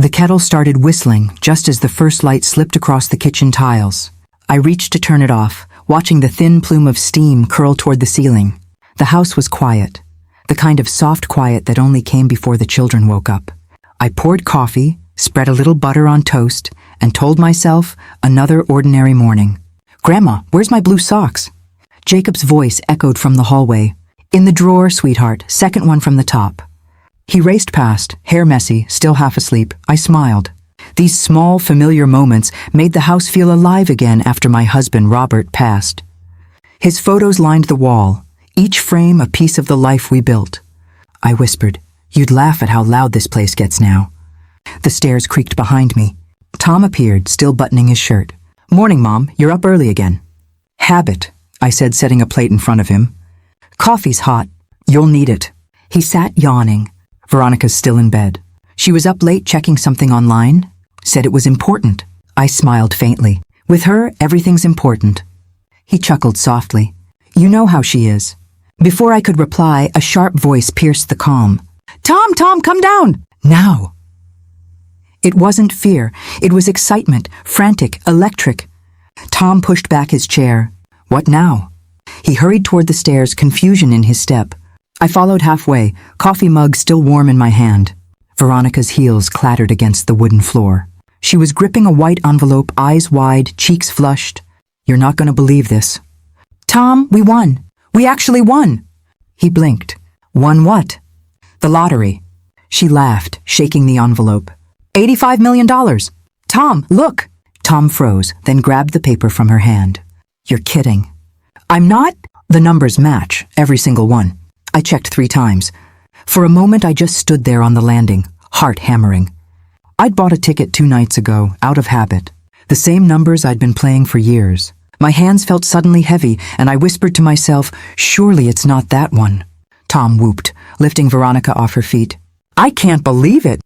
The kettle started whistling just as the first light slipped across the kitchen tiles. I reached to turn it off, watching the thin plume of steam curl toward the ceiling. The house was quiet, the kind of soft quiet that only came before the children woke up. I poured coffee, spread a little butter on toast, and told myself another ordinary morning. "Grandma, where's my blue socks?" Jacob's voice echoed from the hallway. "In the drawer, sweetheart, second one from the top." He raced past, hair messy, still half asleep. I smiled. These small, familiar moments made the house feel alive again after my husband, Robert, passed. His photos lined the wall, each frame a piece of the life we built. I whispered, "You'd laugh at how loud this place gets now." The stairs creaked behind me. Tom appeared, still buttoning his shirt. "Morning, Mom. You're up early again." "Habit," I said, setting a plate in front of him. "Coffee's hot. You'll need it." He sat yawning. Veronica's still in bed. She was up late checking something online. Said it was important. I smiled faintly. With her, everything's important. He chuckled softly. "You know how she is." Before I could reply, a sharp voice pierced the calm. Tom, come down! Now!" It wasn't fear. It was excitement, frantic, electric. Tom pushed back his chair. "What now?" He hurried toward the stairs, confusion in his step. I followed halfway, coffee mug still warm in my hand. Veronica's heels clattered against the wooden floor. She was gripping a white envelope, eyes wide, cheeks flushed. "You're not going to believe this." "Tom, we won. We actually won." He blinked. "Won what?" "The lottery." She laughed, shaking the envelope. $85 million. "Tom, look." Tom froze, then grabbed the paper from her hand. "You're kidding." "I'm not." The numbers match, every single one. I checked 3 times. For a moment I just stood there on the landing, heart hammering. I'd bought a ticket 2 nights ago, out of habit. The same numbers I'd been playing for years. My hands felt suddenly heavy, and I whispered to myself, "Surely it's not that one." Tom whooped, lifting Veronica off her feet. "I can't believe it."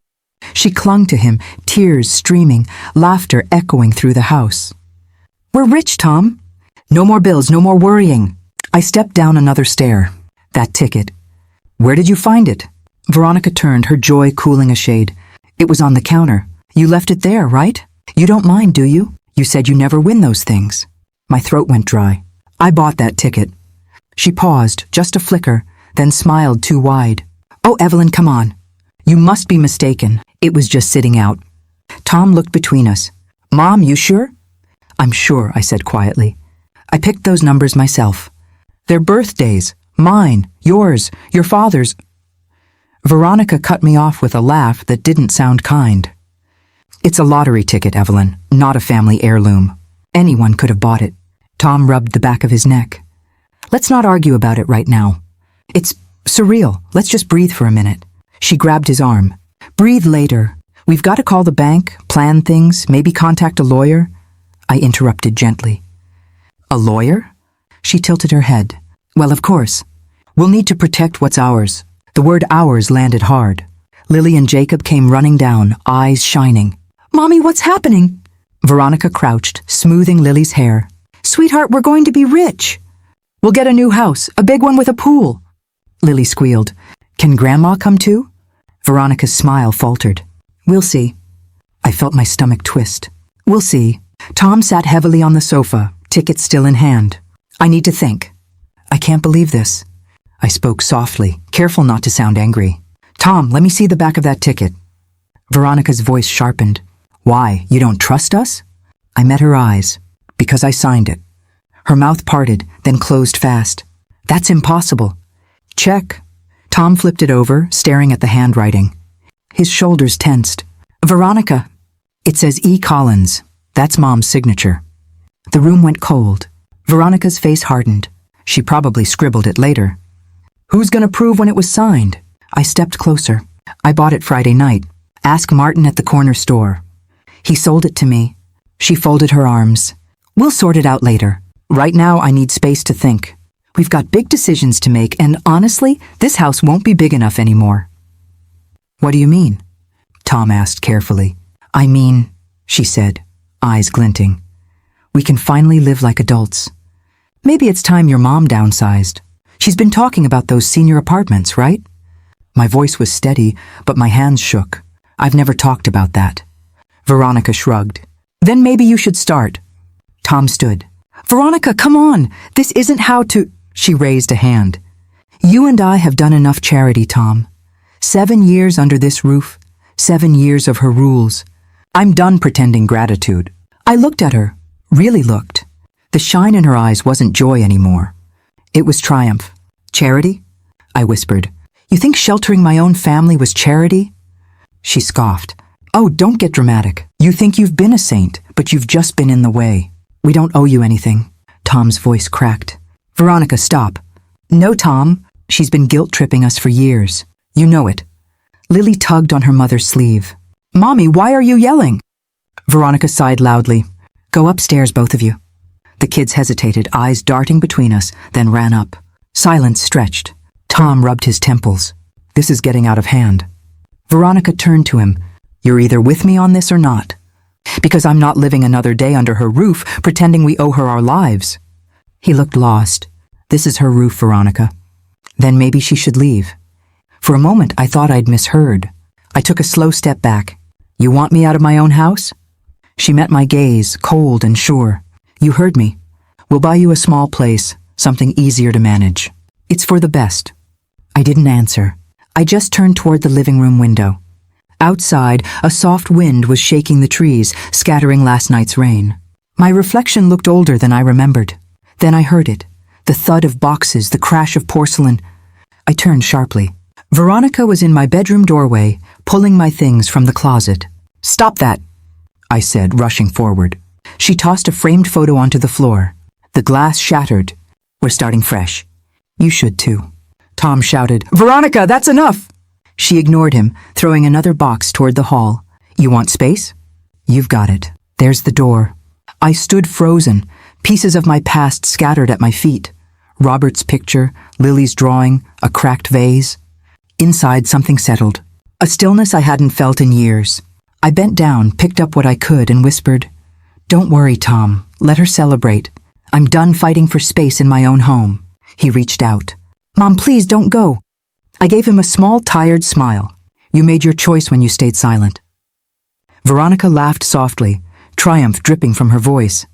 She clung to him, tears streaming, laughter echoing through the house. "We're rich, Tom." "No more bills, no more worrying." I stepped down another stair. "That ticket. Where did you find it?" Veronica turned, her joy cooling a shade. "It was on the counter. You left it there, right? You don't mind, do you? You said you never win those things." My throat went dry. "I bought that ticket." She paused, just a flicker, then smiled too wide. "Oh, Evelyn, come on. You must be mistaken. It was just sitting out." Tom looked between us. "Mom, you sure?" "I'm sure," I said quietly. "I picked those numbers myself. They're birthdays. Mine, yours, your father's." Veronica cut me off with a laugh that didn't sound kind. "It's a lottery ticket, Evelyn, not a family heirloom. Anyone could have bought it." Tom rubbed the back of his neck. "Let's not argue about it right now. It's surreal. Let's just breathe for a minute." She grabbed his arm. "Breathe later. We've got to call the bank, plan things, maybe contact a lawyer." I interrupted gently. "A lawyer?" She tilted her head. "Well, of course. We'll need to protect what's ours." The word ours landed hard. Lily and Jacob came running down, eyes shining. "Mommy, what's happening?" Veronica crouched, smoothing Lily's hair. "Sweetheart, we're going to be rich." "We'll get a new house, a big one with a pool." Lily squealed. "Can Grandma come too?" Veronica's smile faltered. "We'll see." I felt my stomach twist. "We'll see." Tom sat heavily on the sofa, ticket still in hand. "I need to think." "I can't believe this." I spoke softly, careful not to sound angry. "Tom, let me see the back of that ticket." Veronica's voice sharpened. "Why, you don't trust us?" I met her eyes. "Because I signed it." Her mouth parted, then closed fast. "That's impossible." "Check." Tom flipped it over, staring at the handwriting. His shoulders tensed. "Veronica." "It says E. Collins. That's Mom's signature." The room went cold. Veronica's face hardened. She probably scribbled it later. "Who's gonna prove when it was signed?" I stepped closer. "I bought it Friday night. Ask Martin at the corner store. He sold it to me." She folded her arms. "We'll sort it out later. Right now I need space to think. We've got big decisions to make, and honestly, this house won't be big enough anymore." "What do you mean?" Tom asked carefully. "I mean," she said, eyes glinting, "we can finally live like adults. Maybe it's time your mom downsized. She's been talking about those senior apartments, right?" My voice was steady, but my hands shook. I've never talked about that. Veronica shrugged. Then maybe you should start. Tom stood. Veronica, come on! This isn't how to— She raised a hand. You and I have done enough charity, Tom. 7 years under this roof, 7 years of her rules. I'm done pretending gratitude. I looked at her, really looked. The shine in her eyes wasn't joy anymore. It was triumph. Charity? I whispered. You think sheltering my own family was charity? She scoffed. Oh, don't get dramatic. You think you've been a saint, but you've just been in the way. We don't owe you anything. Tom's voice cracked. Veronica, stop. No, Tom. She's been guilt-tripping us for years. You know it. Lily tugged on her mother's sleeve. Mommy, why are you yelling? Veronica sighed loudly. Go upstairs, both of you. The kids hesitated, eyes darting between us, then ran up. Silence stretched. Tom rubbed his temples. This is getting out of hand. Veronica turned to him. You're either with me on this or not. Because I'm not living another day under her roof, pretending we owe her our lives. He looked lost. This is her roof, Veronica. Then maybe she should leave. For a moment, I thought I'd misheard. I took a slow step back. You want me out of my own house? She met my gaze, cold and sure. You heard me. We'll buy you a small place, something easier to manage. It's for the best. I didn't answer. I just turned toward the living room window. Outside, a soft wind was shaking the trees, scattering last night's rain. My reflection looked older than I remembered. Then I heard it. The thud of boxes, the crash of porcelain. I turned sharply. Veronica was in my bedroom doorway, pulling my things from the closet. Stop that, I said, rushing forward. She tossed a framed photo onto the floor. The glass shattered. We're starting fresh. You should too. Tom shouted, Veronica, that's enough! She ignored him, throwing another box toward the hall. You want space? You've got it. There's the door. I stood frozen, pieces of my past scattered at my feet. Robert's picture, Lily's drawing, a cracked vase. Inside, something settled. A stillness I hadn't felt in years. I bent down, picked up what I could, and whispered, Don't worry, Tom. Let her celebrate. I'm done fighting for space in my own home. He reached out. Mom, please don't go. I gave him a small, tired smile. You made your choice when you stayed silent. Veronica laughed softly, triumph dripping from her voice.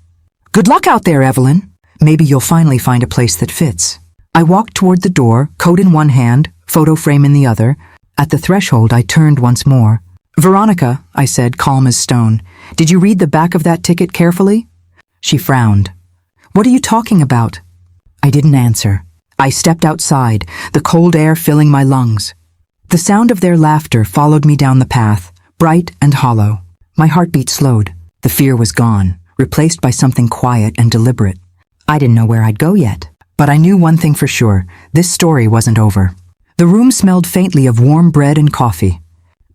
Good luck out there, Evelyn. Maybe you'll finally find a place that fits. I walked toward the door, coat in one hand, photo frame in the other. At the threshold, I turned once more. Veronica, I said, calm as stone, did you read the back of that ticket carefully? She frowned. What are you talking about? I didn't answer. I stepped outside, the cold air filling my lungs. The sound of their laughter followed me down the path, bright and hollow. My heartbeat slowed. The fear was gone, replaced by something quiet and deliberate. I didn't know where I'd go yet, but I knew one thing for sure. This story wasn't over. The room smelled faintly of warm bread and coffee.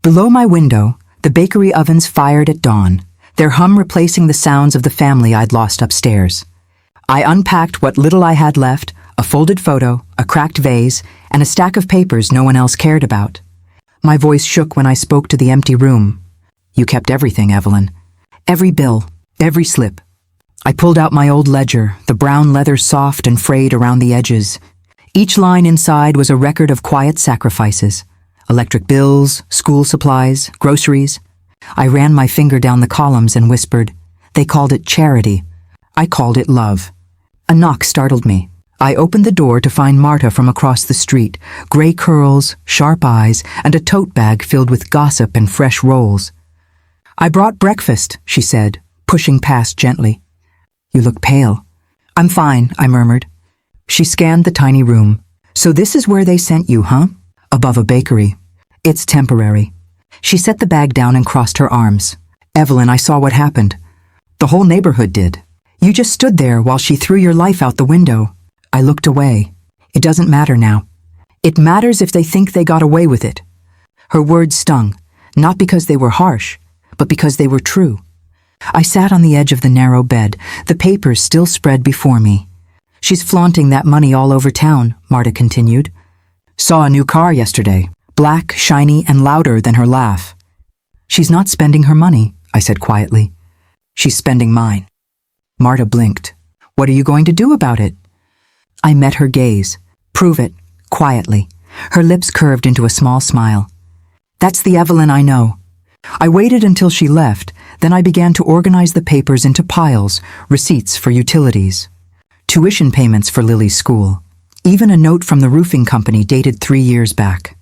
Below my window, the bakery ovens fired at dawn, their hum replacing the sounds of the family I'd lost upstairs. I unpacked what little I had left, a folded photo, a cracked vase, and a stack of papers no one else cared about. My voice shook when I spoke to the empty room. You kept everything, Evelyn. Every bill, every slip. I pulled out my old ledger, the brown leather soft and frayed around the edges. Each line inside was a record of quiet sacrifices. Electric bills, school supplies, groceries. I ran my finger down the columns and whispered. They called it charity. I called it love. A knock startled me. I opened the door to find Marta from across the street, gray curls, sharp eyes, and a tote bag filled with gossip and fresh rolls. I brought breakfast, she said, pushing past gently. You look pale. I'm fine, I murmured. She scanned the tiny room. So this is where they sent you, huh? Above a bakery. It's temporary. She set the bag down and crossed her arms. Evelyn, I saw what happened. The whole neighborhood did. You just stood there while she threw your life out the window. I looked away. It doesn't matter now. It matters if they think they got away with it. Her words stung, not because they were harsh, but because they were true. I sat on the edge of the narrow bed, the papers still spread before me. She's flaunting that money all over town, Marta continued. Saw a new car yesterday, black, shiny, and louder than her laugh. She's not spending her money, I said quietly. She's spending mine. Marta blinked. What are you going to do about it? I met her gaze. Prove it, quietly. Her lips curved into a small smile. That's the Evelyn I know. I waited until she left, then I began to organize the papers into piles, receipts for utilities, tuition payments for Lily's school, even a note from the roofing company dated 3 years back.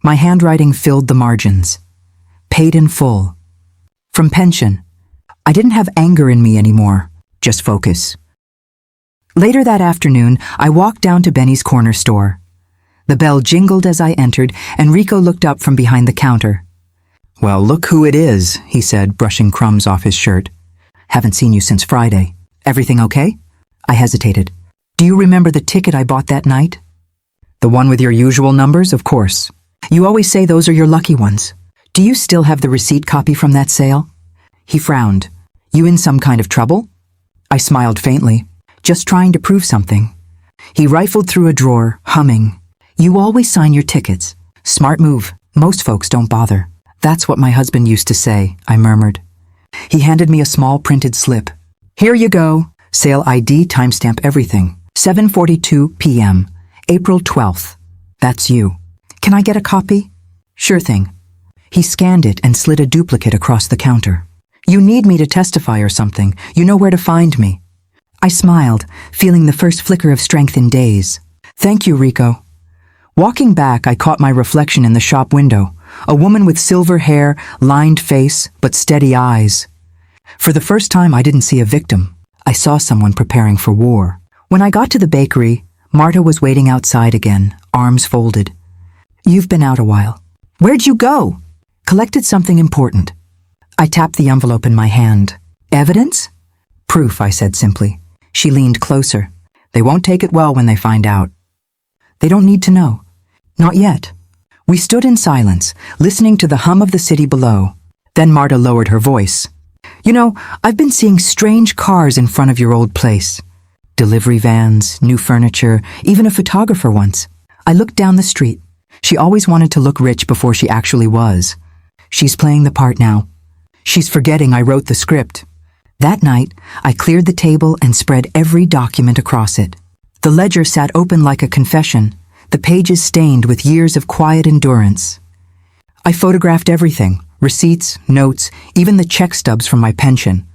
My handwriting filled the margins. Paid in full. From pension. I didn't have anger in me anymore, just focus. Later that afternoon, I walked down to Benny's corner store. The bell jingled as I entered, and Rico looked up from behind the counter. "Well, look who it is," he said, brushing crumbs off his shirt. "Haven't seen you since Friday. Everything okay?" I hesitated. "Do you remember the ticket I bought that night?" "The one with your usual numbers, of course. You always say those are your lucky ones. Do you still have the receipt copy from that sale?" He frowned. "You in some kind of trouble?" I smiled faintly. "Just trying to prove something." He rifled through a drawer, humming. "You always sign your tickets. Smart move. Most folks don't bother." "That's what my husband used to say," I murmured. He handed me a small printed slip. "Here you go. Sale ID, timestamp, everything. 7:42 p.m. April 12th. That's you. Can I get a copy?" "Sure thing." He scanned it and slid a duplicate across the counter. "You need me to testify or something. You know where to find me." I smiled, feeling the first flicker of strength in days. "Thank you, Rico." Walking back, I caught my reflection in the shop window, a woman with silver hair, lined face, but steady eyes. For the first time, I didn't see a victim. I saw someone preparing for war. When I got to the bakery, Marta was waiting outside again, arms folded. "You've been out a while." "Where'd you go?" "Collected something important." I tapped the envelope in my hand. "Evidence?" "Proof," I said simply. She leaned closer. "They won't take it well when they find out." "They don't need to know." "Not yet." We stood in silence, listening to the hum of the city below. Then Marta lowered her voice. "You know, I've been seeing strange cars in front of your old place. Delivery vans, new furniture, even a photographer once." I looked down the street. She always wanted to look rich before she actually was. She's playing the part now. She's forgetting I wrote the script. That night, I cleared the table and spread every document across it. The ledger sat open like a confession, the pages stained with years of quiet endurance. I photographed everything, receipts, notes, even the check stubs from my pension.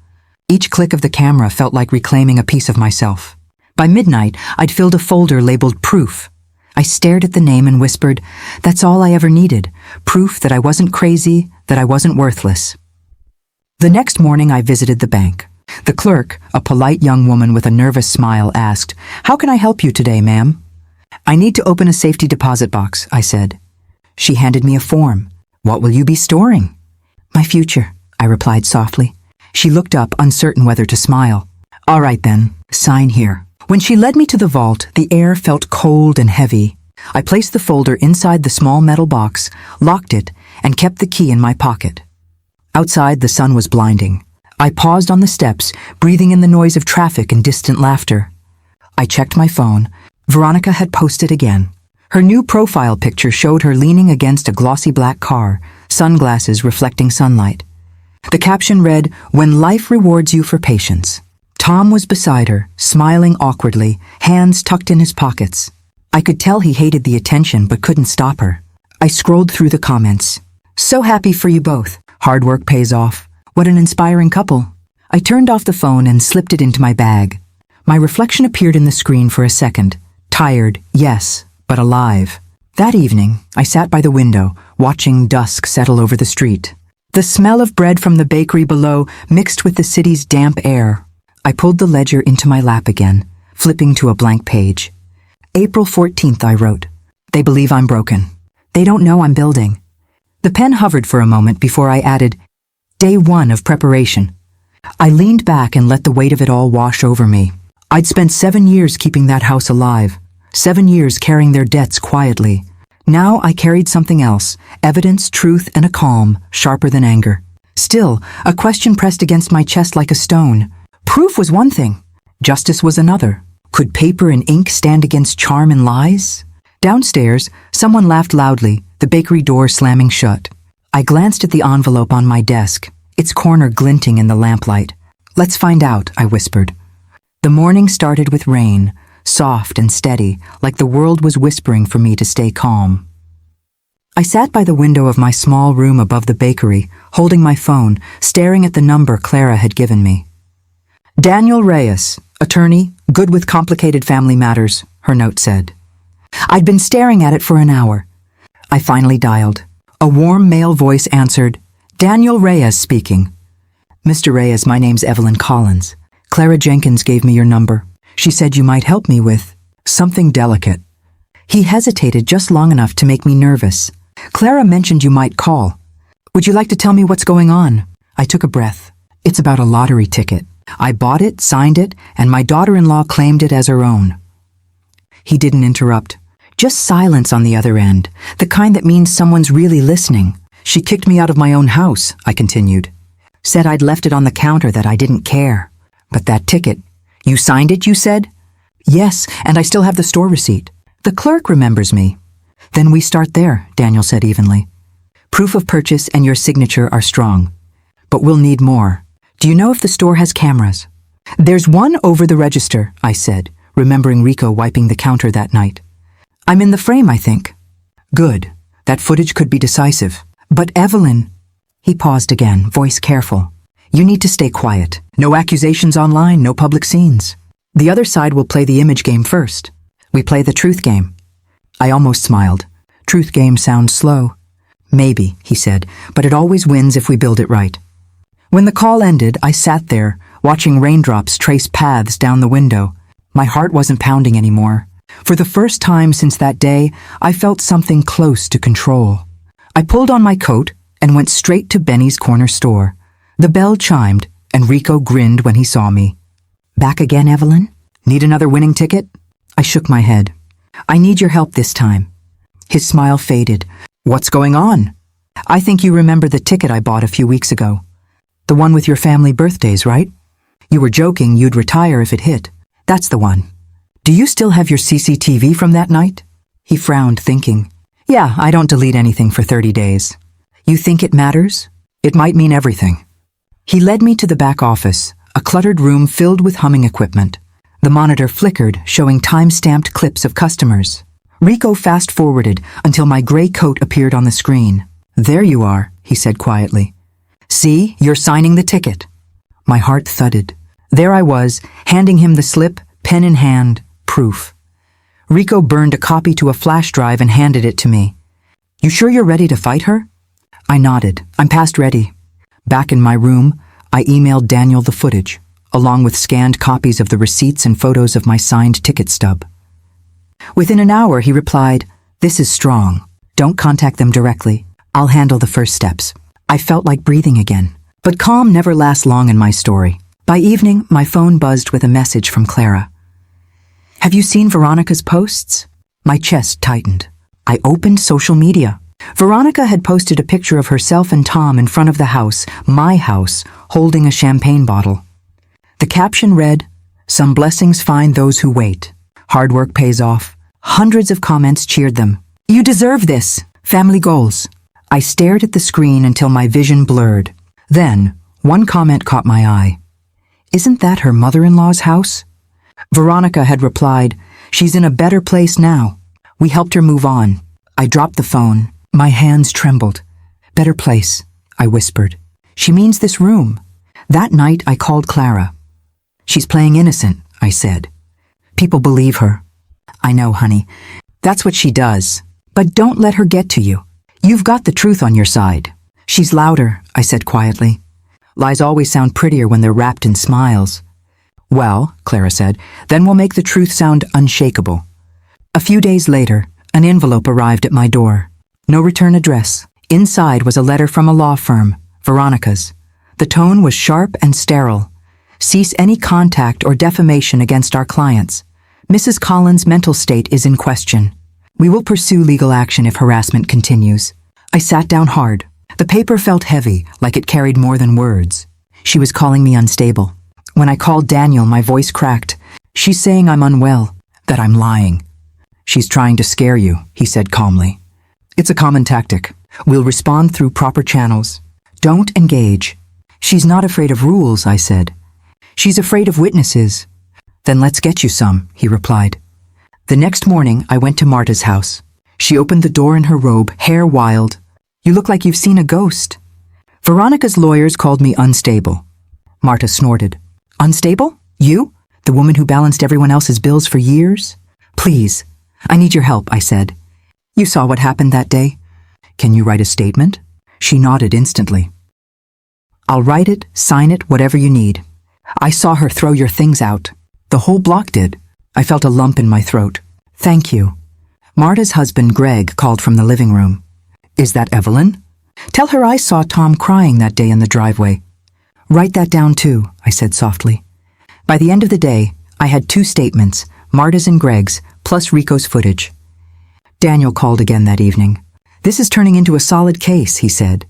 Each click of the camera felt like reclaiming a piece of myself. By midnight, I'd filled a folder labeled Proof. I stared at the name and whispered, that's all I ever needed, proof that I wasn't crazy, that I wasn't worthless. The next morning I visited the bank. The clerk, a polite young woman with a nervous smile, asked, "How can I help you today, ma'am?" "I need to open a safety deposit box," I said. She handed me a form. "What will you be storing?" "My future," I replied softly. She looked up, uncertain whether to smile. "All right then, sign here." When she led me to the vault, the air felt cold and heavy. I placed the folder inside the small metal box, locked it, and kept the key in my pocket. Outside, the sun was blinding. I paused on the steps, breathing in the noise of traffic and distant laughter. I checked my phone. Veronica had posted again. Her new profile picture showed her leaning against a glossy black car, sunglasses reflecting sunlight. The caption read, "When life rewards you for patience." Tom was beside her, smiling awkwardly, hands tucked in his pockets. I could tell he hated the attention but couldn't stop her. I scrolled through the comments. "So happy for you both. Hard work pays off. What an inspiring couple." I turned off the phone and slipped it into my bag. My reflection appeared in the screen for a second. Tired, yes, but alive. That evening, I sat by the window, watching dusk settle over the street. The smell of bread from the bakery below mixed with the city's damp air. I pulled the ledger into my lap again, flipping to a blank page. April 14th, I wrote. "They believe I'm broken. They don't know I'm building." The pen hovered for a moment before I added, "Day 1 of preparation." I leaned back and let the weight of it all wash over me. I'd spent 7 years keeping that house alive, 7 years carrying their debts quietly. Now I carried something else, evidence, truth, and a calm, sharper than anger. Still, a question pressed against my chest like a stone. Proof was one thing. Justice was another. Could paper and ink stand against charm and lies? Downstairs, someone laughed loudly, the bakery door slamming shut. I glanced at the envelope on my desk, its corner glinting in the lamplight. "Let's find out," I whispered. The morning started with rain, soft and steady, like the world was whispering for me to stay calm. I sat by the window of my small room above the bakery, holding my phone, staring at the number Clara had given me. Daniel Reyes, attorney, good with complicated family matters, her note said. I'd been staring at it for an hour. I finally dialed. A warm male voice answered, Daniel Reyes speaking. Mr. Reyes, my name's Evelyn Collins. Clara Jenkins gave me your number. She said you might help me with something delicate. He hesitated just long enough to make me nervous. Clara mentioned you might call. Would you like to tell me what's going on? I took a breath. It's about a lottery ticket. I bought it, signed it, and my daughter-in-law claimed it as her own. He didn't interrupt. Just silence on the other end, the kind that means someone's really listening. She kicked me out of my own house, I continued. Said I'd left it on the counter, that I didn't care. But that ticket, you signed it, you said? Yes, and I still have the store receipt. The clerk remembers me. Then we start there, Daniel said evenly. Proof of purchase and your signature are strong. But we'll need more. Do you know if the store has cameras? There's one over the register, I said, remembering Rico wiping the counter that night. I'm in the frame, I think. Good. That footage could be decisive. But Evelyn... He paused again, voice careful. You need to stay quiet. No accusations online, no public scenes. The other side will play the image game first. We play the truth game. I almost smiled. Truth game sounds slow. Maybe, he said, but it always wins if we build it right. When the call ended, I sat there, watching raindrops trace paths down the window. My heart wasn't pounding anymore. For the first time since that day, I felt something close to control. I pulled on my coat and went straight to Benny's corner store. The bell chimed, and Rico grinned when he saw me. Back again, Evelyn? Need another winning ticket? I shook my head. I need your help this time. His smile faded. What's going on? I think you remember the ticket I bought a few weeks ago. The one with your family birthdays, right? You were joking you'd retire if it hit. That's the one. Do you still have your CCTV from that night? He frowned, thinking. Yeah, I don't delete anything for 30 days. You think it matters? It might mean everything. He led me to the back office, a cluttered room filled with humming equipment. The monitor flickered, showing time-stamped clips of customers. Rico fast-forwarded until my gray coat appeared on the screen. There you are, he said quietly. See, you're signing the ticket. My heart thudded. There I was, handing him the slip, pen in hand, proof. Rico burned a copy to a flash drive and handed it to me. You sure you're ready to fight her? I nodded. I'm past ready. Back in my room, I emailed Daniel the footage, along with scanned copies of the receipts and photos of my signed ticket stub. Within an hour, he replied, This is strong. Don't contact them directly. I'll handle the first steps. I felt like breathing again. But calm never lasts long in my story. By evening, my phone buzzed with a message from Clara. Have you seen Veronica's posts? My chest tightened. I opened social media. Veronica had posted a picture of herself and Tom in front of the house, my house, holding a champagne bottle. The caption read, Some blessings find those who wait. Hard work pays off. Hundreds of comments cheered them. You deserve this. Family goals. I stared at the screen until my vision blurred. Then, one comment caught my eye. Isn't that her mother-in-law's house? Veronica had replied, She's in a better place now. We helped her move on. I dropped the phone. My hands trembled. Better place, I whispered. She means this room. That night I called Clara. She's playing innocent, I said. People believe her. I know, honey. That's what she does. But don't let her get to you. You've got the truth on your side. She's louder, I said quietly. Lies always sound prettier when they're wrapped in smiles. Well, Clara said, then we'll make the truth sound unshakable. A few days later, an envelope arrived at my door. No return address. Inside was a letter from a law firm, Veronica's. The tone was sharp and sterile. Cease any contact or defamation against our clients. Mrs. Collins' mental state is in question. We will pursue legal action if harassment continues. I sat down hard. The paper felt heavy, like it carried more than words. She was calling me unstable. When I called Daniel, my voice cracked. She's saying I'm unwell, that I'm lying. She's trying to scare you, he said calmly. It's a common tactic. We'll respond through proper channels. Don't engage. She's not afraid of rules, I said. She's afraid of witnesses. Then let's get you some, he replied. The next morning, I went to Marta's house. She opened the door in her robe, hair wild. "You look like you've seen a ghost." "Veronica's lawyers called me unstable." Marta snorted. "Unstable? You? The woman who balanced everyone else's bills for years?" "Please, I need your help," I said. "You saw what happened that day. Can you write a statement?" She nodded instantly. "I'll write it, sign it, whatever you need. I saw her throw your things out. The whole block did." I felt a lump in my throat. "Thank you." Marta's husband, Greg, called from the living room. "Is that Evelyn? Tell her I saw Tom crying that day in the driveway." "Write that down too," I said softly. By the end of the day, I had 2 statements, Marta's and Greg's, plus Rico's footage. Daniel called again that evening. "This is turning into a solid case," he said.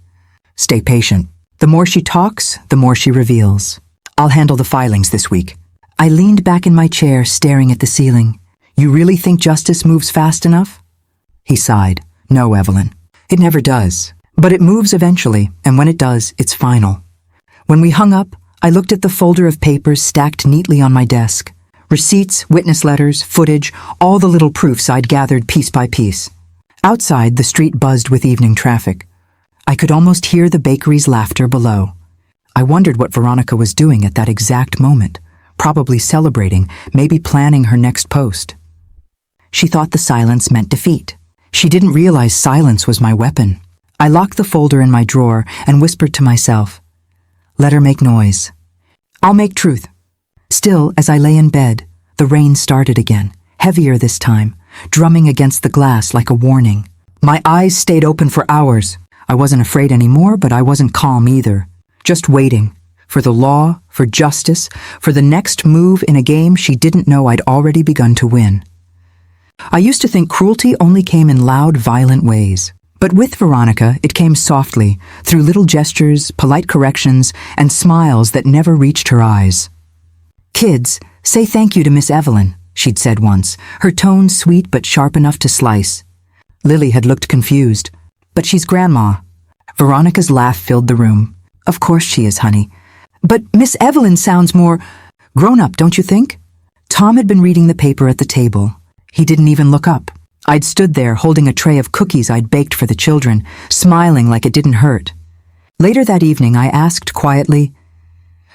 "Stay patient. The more she talks, the more she reveals. I'll handle the filings this week." I leaned back in my chair, staring at the ceiling. "You really think justice moves fast enough?" He sighed. "No, Evelyn. It never does. But it moves eventually, and when it does, it's final." When we hung up, I looked at the folder of papers stacked neatly on my desk. Receipts, witness letters, footage, all the little proofs I'd gathered piece by piece. Outside, the street buzzed with evening traffic. I could almost hear the bakery's laughter below. I wondered what Veronica was doing at that exact moment. Probably celebrating, maybe planning her next post. She thought the silence meant defeat. She didn't realize silence was my weapon. I locked the folder in my drawer and whispered to myself, "Let her make noise. I'll make truth." Still, as I lay in bed, the rain started again, heavier this time, drumming against the glass like a warning. My eyes stayed open for hours. I wasn't afraid anymore, but I wasn't calm either. Just waiting. For the law, for justice, for the next move in a game she didn't know I'd already begun to win. I used to think cruelty only came in loud, violent ways. But with Veronica, it came softly, through little gestures, polite corrections, and smiles that never reached her eyes. "Kids, say thank you to Miss Evelyn," she'd said once, her tone sweet but sharp enough to slice. Lily had looked confused. "But she's Grandma." Veronica's laugh filled the room. "Of course she is, honey. But Miss Evelyn sounds more grown-up, don't you think?" Tom had been reading the paper at the table. He didn't even look up. I'd stood there holding a tray of cookies I'd baked for the children, smiling like it didn't hurt. Later that evening, I asked quietly,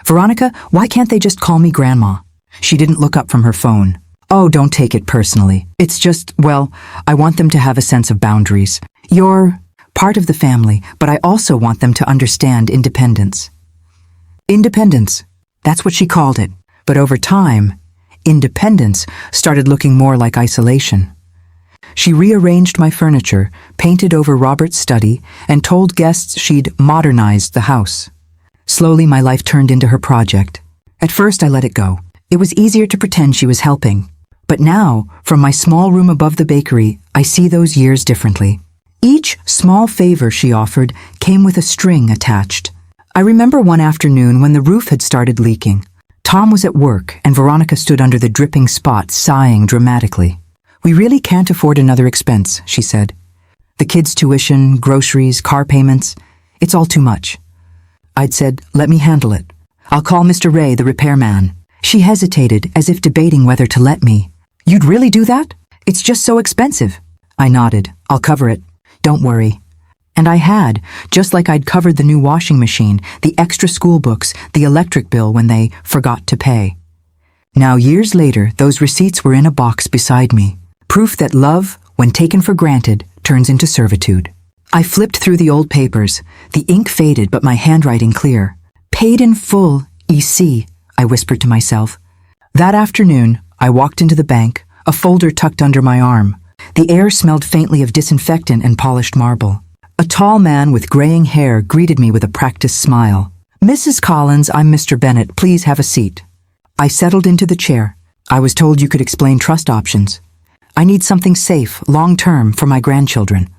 "Veronica, why can't they just call me Grandma?" She didn't look up from her phone. "Oh, don't take it personally. It's just, well, I want them to have a sense of boundaries. You're part of the family, but I also want them to understand independence." Independence. That's what she called it. But over time, independence started looking more like isolation. She rearranged my furniture, painted over Robert's study, and told guests she'd modernized the house. Slowly, my life turned into her project. At first, I let it go. It was easier to pretend she was helping. But now, from my small room above the bakery, I see those years differently. Each small favor she offered came with a string attached. I remember one afternoon when the roof had started leaking. Tom was at work, and Veronica stood under the dripping spot, sighing dramatically. "We really can't afford another expense," she said. "The kids' tuition, groceries, car payments, it's all too much." I'd said, "Let me handle it. I'll call Mr. Ray, the repairman." She hesitated, as if debating whether to let me. "You'd really do that? It's just so expensive." I nodded. "I'll cover it. Don't worry." And I had, just like I'd covered the new washing machine, the extra school books, the electric bill when they forgot to pay. Now, years later, those receipts were in a box beside me. Proof that love, when taken for granted, turns into servitude. I flipped through the old papers. The ink faded, but my handwriting clear. "Paid in full, EC," I whispered to myself. That afternoon, I walked into the bank, a folder tucked under my arm. The air smelled faintly of disinfectant and polished marble. A tall man with graying hair greeted me with a practiced smile. "Mrs. Collins, I'm Mr. Bennett. Please have a seat." I settled into the chair. "I was told you could explain trust options. I need something safe, long-term, for my grandchildren."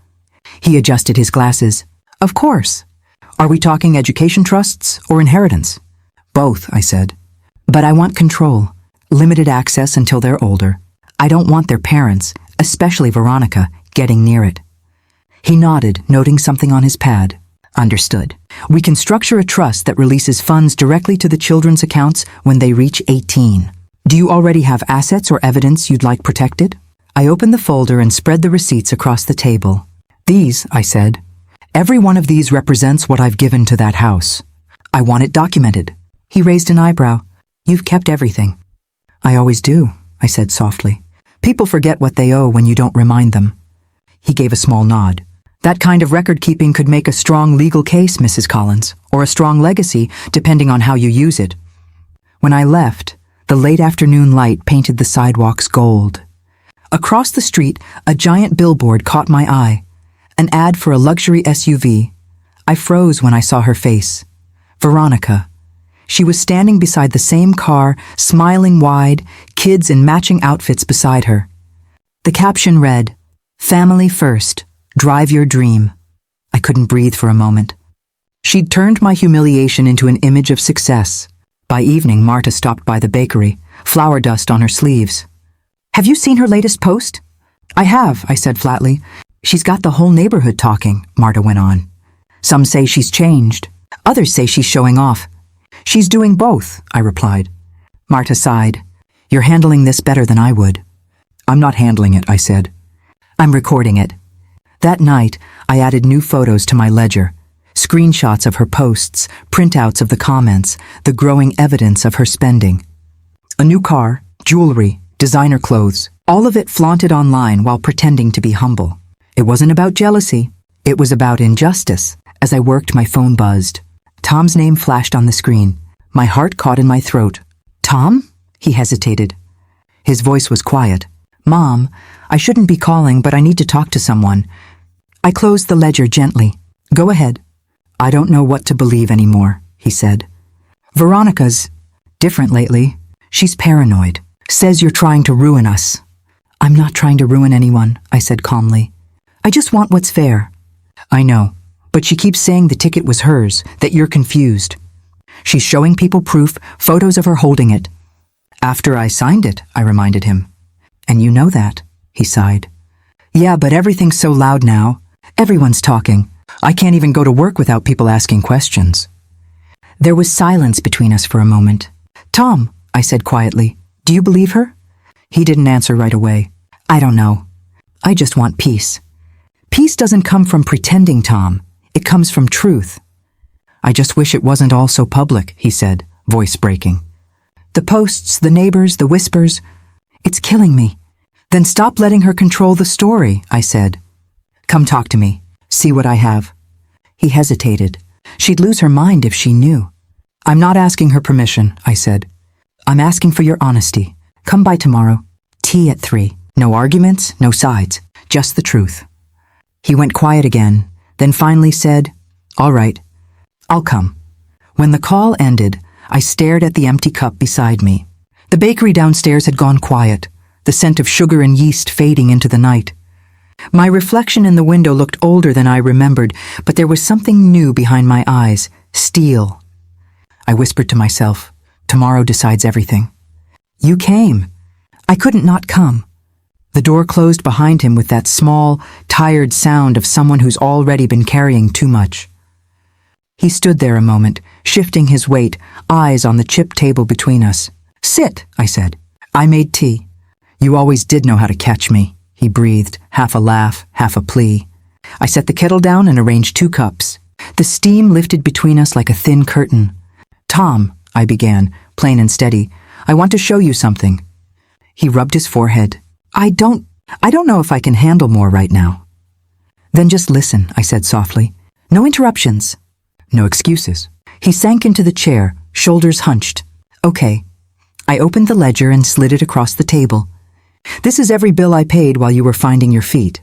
He adjusted his glasses. "Of course. Are we talking education trusts or inheritance?" "Both," I said. "But I want control, limited access until they're older. I don't want their parents, especially Veronica, getting near it." He nodded, noting something on his pad. "Understood. We can structure a trust that releases funds directly to the children's accounts when they reach 18. Do you already have assets or evidence you'd like protected?" I opened the folder and spread the receipts across the table. These, I said, every one of these represents what I've given to that house. I want it documented. He raised an eyebrow. You've kept everything. I always do, I said softly. People forget what they owe when you don't remind them. He gave a small nod. That kind of record-keeping could make a strong legal case, Mrs. Collins, or a strong legacy, depending on how you use it. When I left, the late afternoon light painted the sidewalks gold. Across the street, a giant billboard caught my eye. An ad for a luxury SUV. I froze when I saw her face. Veronica. She was standing beside the same car, smiling wide, kids in matching outfits beside her. The caption read, "Family first. Drive your dream." I couldn't breathe for a moment. She'd turned my humiliation into an image of success. By evening, Marta stopped by the bakery, flour dust on her sleeves. "Have you seen her latest post?" "I have," I said flatly. "She's got the whole neighborhood talking," Marta went on. "Some say she's changed. Others say she's showing off." "She's doing both," I replied. Marta sighed. "You're handling this better than I would." "I'm not handling it," I said. "I'm recording it." That night, I added new photos to my ledger. Screenshots of her posts, printouts of the comments, the growing evidence of her spending. A new car, jewelry, designer clothes, all of it flaunted online while pretending to be humble. It wasn't about jealousy. It was about injustice. As I worked, my phone buzzed. Tom's name flashed on the screen. My heart caught in my throat. "Tom?" He hesitated. His voice was quiet. "Mom, I shouldn't be calling, but I need to talk to someone." I closed the ledger gently. "Go ahead." "I don't know what to believe anymore," he said. "Veronica's different lately. She's paranoid. Says you're trying to ruin us." "I'm not trying to ruin anyone," I said calmly. "I just want what's fair." "I know, but she keeps saying the ticket was hers, that you're confused. She's showing people proof, photos of her holding it." "After I signed it," I reminded him. "And you know that," he sighed. "Yeah, but everything's so loud now. Everyone's talking. I can't even go to work without people asking questions." There was silence between us for a moment. "Tom," I said quietly, "do you believe her?" He didn't answer right away. "I don't know. I just want peace." "Peace doesn't come from pretending, Tom. It comes from truth." "I just wish it wasn't all so public," he said, voice breaking. "The posts, the neighbors, the whispers. It's killing me." "Then stop letting her control the story," I said. "Come talk to me. See what I have." He hesitated. She'd lose her mind if she knew. "I'm not asking her permission," I said. "I'm asking for your honesty. Come by tomorrow. Tea at 3. No arguments, no sides. Just the truth." He went quiet again, then finally said, "All right, I'll come." When the call ended, I stared at the empty cup beside me. The bakery downstairs had gone quiet, the scent of sugar and yeast fading into the night. My reflection in the window looked older than I remembered, but there was something new behind my eyes, steel. I whispered to myself, tomorrow decides everything. You came. I couldn't not come. The door closed behind him with that small, tired sound of someone who's already been carrying too much. He stood there a moment, shifting his weight, eyes on the chipped table between us. "Sit," I said. "I made tea." "You always did know how to catch me," he breathed, half a laugh, half a plea. I set the kettle down and arranged 2 cups. The steam lifted between us like a thin curtain. "Tom," I began, plain and steady, "I want to show you something." He rubbed his forehead. I don't know if I can handle more right now." "Then just listen," I said softly. "No interruptions. No excuses." He sank into the chair, shoulders hunched. "Okay." I opened the ledger and slid it across the table. "This is every bill I paid while you were finding your feet.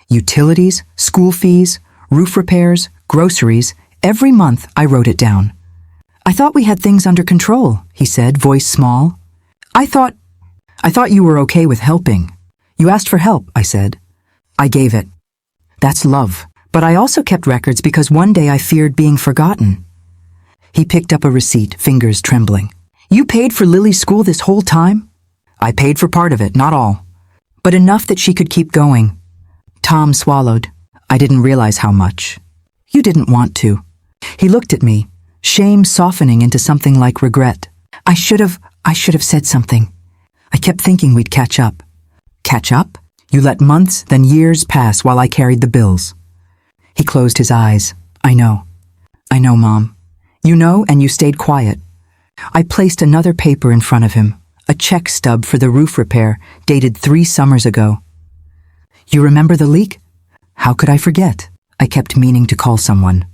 Utilities, school fees, roof repairs, groceries. Every month I wrote it down." "I thought we had things under control," he said, voice small. I thought you were okay with helping." "You asked for help," I said. "I gave it. That's love. But I also kept records because one day I feared being forgotten." He picked up a receipt, fingers trembling. "You paid for Lily's school this whole time?" "I paid for part of it, not all. But enough that she could keep going." Tom swallowed. "I didn't realize how much." "You didn't want to." He looked at me, shame softening into something like regret. I should have said something. I kept thinking we'd catch up." "Catch up?" You let months, then years pass while I carried the bills. He closed his eyes. I know, Mom. You know, and you stayed quiet. I placed another paper in front of him, a check stub for the roof repair dated 3 summers ago. You remember the leak? How could I forget? I kept meaning to call someone.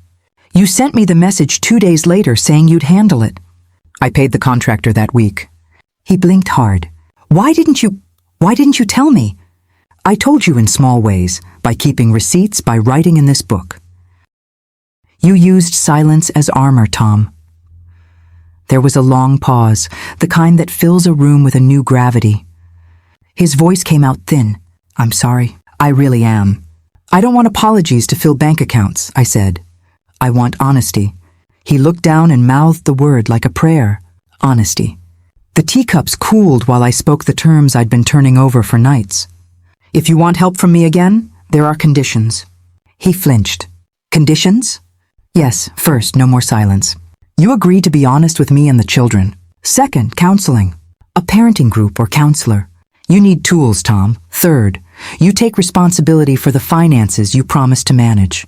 You sent me the message 2 days later saying you'd handle it. I paid the contractor that week. He blinked hard. Why didn't you tell me? I told you in small ways, by keeping receipts, by writing in this book. You used silence as armor, Tom. There was a long pause, the kind that fills a room with a new gravity. His voice came out thin. I'm sorry. I really am. I don't want apologies to fill bank accounts, I said. I want honesty. He looked down and mouthed the word like a prayer. Honesty. The teacups cooled while I spoke the terms I'd been turning over for nights. If you want help from me again, there are conditions. He flinched. Conditions? Yes, first, no more silence. You agree to be honest with me and the children. Second, counseling. A parenting group or counselor. You need tools, Tom. Third, you take responsibility for the finances you promised to manage.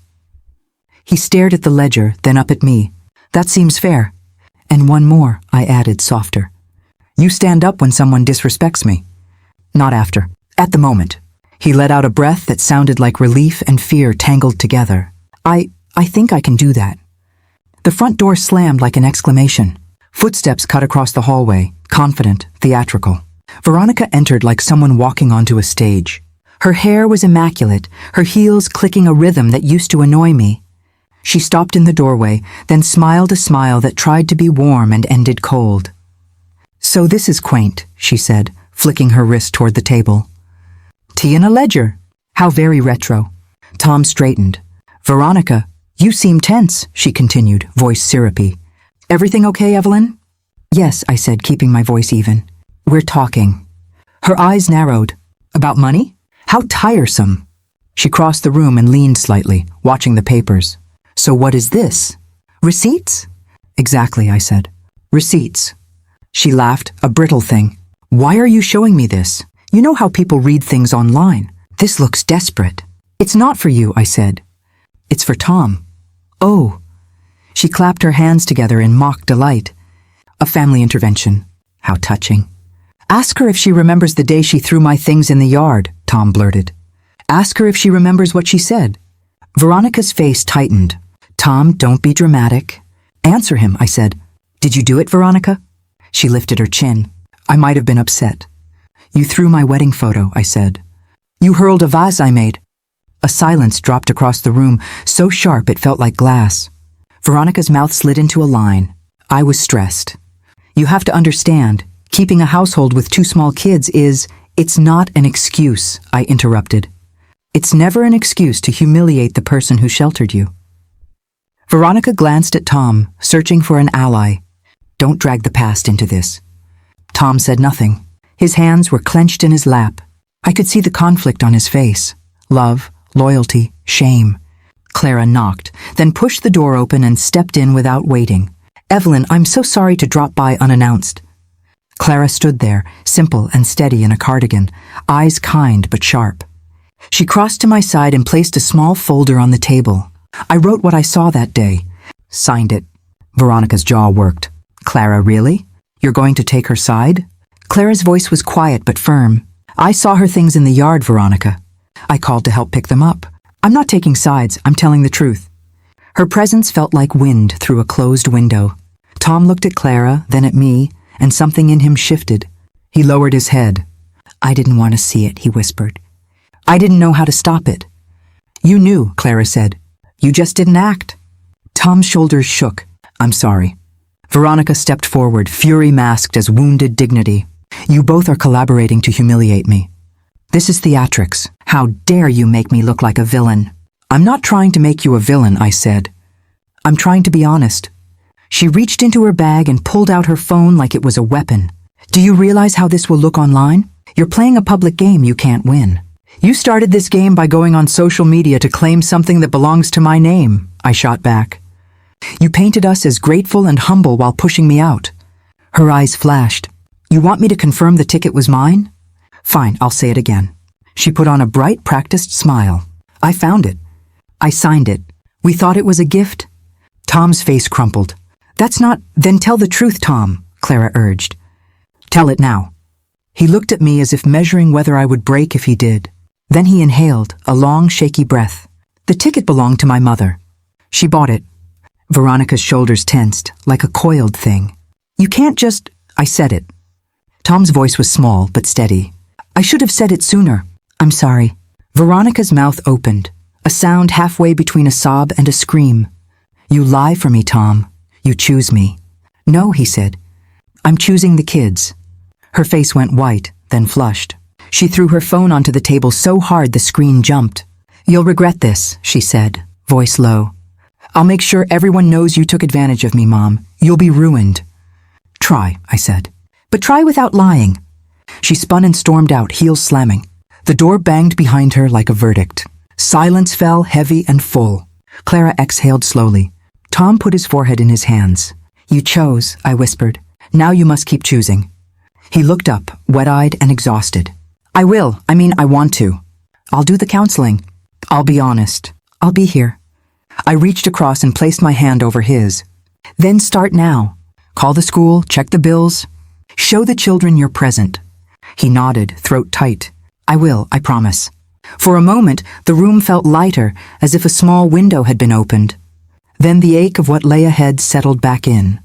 He stared at the ledger, then up at me. That seems fair. And one more, I added, softer. You stand up when someone disrespects me. Not after. At the moment. He let out a breath that sounded like relief and fear tangled together. I think I can do that. The front door slammed like an exclamation. Footsteps cut across the hallway, confident, theatrical. Veronica entered like someone walking onto a stage. Her hair was immaculate, her heels clicking a rhythm that used to annoy me. She stopped in the doorway, then smiled a smile that tried to be warm and ended cold. So this is quaint, she said, flicking her wrist toward the table. Tea in a ledger. How very retro. Tom straightened. Veronica, you seem tense, she continued, voice syrupy. Everything okay, Evelyn? Yes, I said, keeping my voice even. We're talking. Her eyes narrowed. About money? How tiresome. She crossed the room and leaned slightly, watching the papers. So what is this? Receipts? Exactly, I said. Receipts. She laughed, a brittle thing. Why are you showing me this? You know how people read things online. This looks desperate. It's not for you, I said. It's for Tom. Oh. She clapped her hands together in mock delight. A family intervention. How touching. Ask her if she remembers the day she threw my things in the yard, Tom blurted. Ask her if she remembers what she said. Veronica's face tightened. Tom, don't be dramatic. Answer him, I said. Did you do it, Veronica? She lifted her chin. I might have been upset. You threw my wedding photo, I said. You hurled a vase I made. A silence dropped across the room, so sharp it felt like glass. Veronica's mouth slid into a line. I was stressed. You have to understand, keeping a household with 2 small kids it's not an excuse, I interrupted. It's never an excuse to humiliate the person who sheltered you. Veronica glanced at Tom, searching for an ally. Don't drag the past into this. Tom said nothing. His hands were clenched in his lap. I could see the conflict on his face. Love, loyalty, shame. Clara knocked, then pushed the door open and stepped in without waiting. Evelyn, I'm so sorry to drop by unannounced. Clara stood there, simple and steady in a cardigan, eyes kind but sharp. She crossed to my side and placed a small folder on the table. I wrote what I saw that day. Signed it. Veronica's jaw worked. Clara, really? You're going to take her side? Clara's voice was quiet but firm. I saw her things in the yard, Veronica. I called to help pick them up. I'm not taking sides, I'm telling the truth. Her presence felt like wind through a closed window. Tom looked at Clara, then at me, and something in him shifted. He lowered his head. I didn't want to see it, he whispered. I didn't know how to stop it. You knew, Clara said. You just didn't act. Tom's shoulders shook. I'm sorry. Veronica stepped forward, fury masked as wounded dignity. You both are collaborating to humiliate me. This is theatrics. How dare you make me look like a villain? I'm not trying to make you a villain, I said. I'm trying to be honest. She reached into her bag and pulled out her phone like it was a weapon. Do you realize how this will look online? You're playing a public game you can't win. You started this game by going on social media to claim something that belongs to my name, I shot back. You painted us as grateful and humble while pushing me out. Her eyes flashed. You want me to confirm the ticket was mine? Fine, I'll say it again. She put on a bright, practiced smile. I found it. I signed it. We thought it was a gift. Tom's face crumpled. That's not— Then tell the truth, Tom, Clara urged. Tell it now. He looked at me as if measuring whether I would break if he did. Then he inhaled, a long, shaky breath. The ticket belonged to my mother. She bought it. Veronica's shoulders tensed, like a coiled thing. You can't just— I said it. Tom's voice was small, but steady. I should have said it sooner. I'm sorry. Veronica's mouth opened, a sound halfway between a sob and a scream. You lie for me, Tom. You choose me. No, he said. I'm choosing the kids. Her face went white, then flushed. She threw her phone onto the table so hard the screen jumped. You'll regret this, she said, voice low. I'll make sure everyone knows you took advantage of me, Mom. You'll be ruined. Try, I said. But try without lying. She spun and stormed out, heels slamming. The door banged behind her like a verdict. Silence fell heavy and full. Clara exhaled slowly. Tom put his forehead in his hands. You chose, I whispered. Now you must keep choosing. He looked up, wet-eyed and exhausted. I want to. I'll do the counseling. I'll be honest. I'll be here. I reached across and placed my hand over his. Then start now. Call the school, check the bills. Show the children you're present. He nodded, throat tight. I will, I promise. For a moment, the room felt lighter, as if a small window had been opened. Then the ache of what lay ahead settled back in.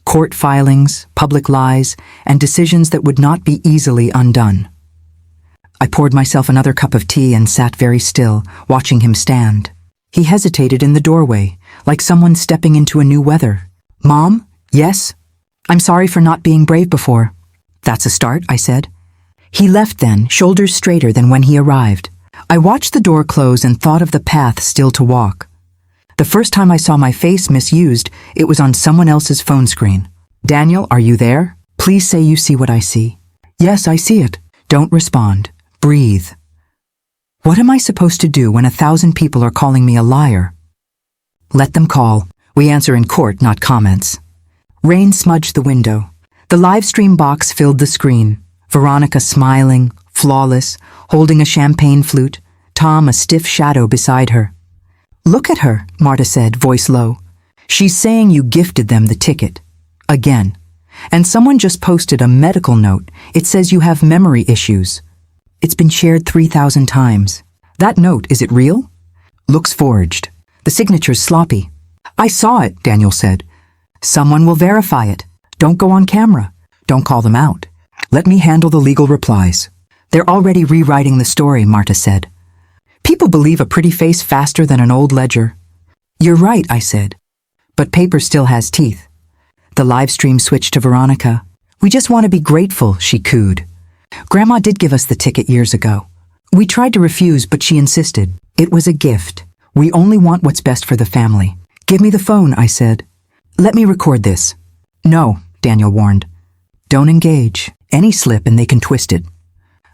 Court filings, public lies, and decisions that would not be easily undone. I poured myself another cup of tea and sat very still, watching him stand. He hesitated in the doorway, like someone stepping into a new weather. Mom? Yes? I'm sorry for not being brave before. That's a start, I said. He left then, shoulders straighter than when he arrived. I watched the door close and thought of the path still to walk. The first time I saw my face misused, it was on someone else's phone screen. Daniel, are you there? Please say you see what I see. Yes, I see it. Don't respond. Breathe. What am I supposed to do when 1,000 people are calling me a liar? Let them call. We answer in court, not comments. Rain smudged the window. The live stream box filled the screen. Veronica smiling, flawless, holding a champagne flute. Tom a stiff shadow beside her. Look at her, Marta said, voice low. She's saying you gifted them the ticket. Again. And someone just posted a medical note. It says you have memory issues. It's been shared 3,000 times. That note, is it real? Looks forged. The signature's sloppy. I saw it, Daniel said. Someone will verify it. Don't go on camera. Don't call them out. Let me handle the legal replies. They're already rewriting the story, Marta said. People believe a pretty face faster than an old ledger. You're right, I said. But paper still has teeth. The live stream switched to Veronica. We just want to be grateful, she cooed. Grandma did give us the ticket years ago. We tried to refuse, but she insisted. It was a gift. We only want what's best for the family. Give me the phone, I said. Let me record this. No, Daniel warned. Don't engage. Any slip and they can twist it.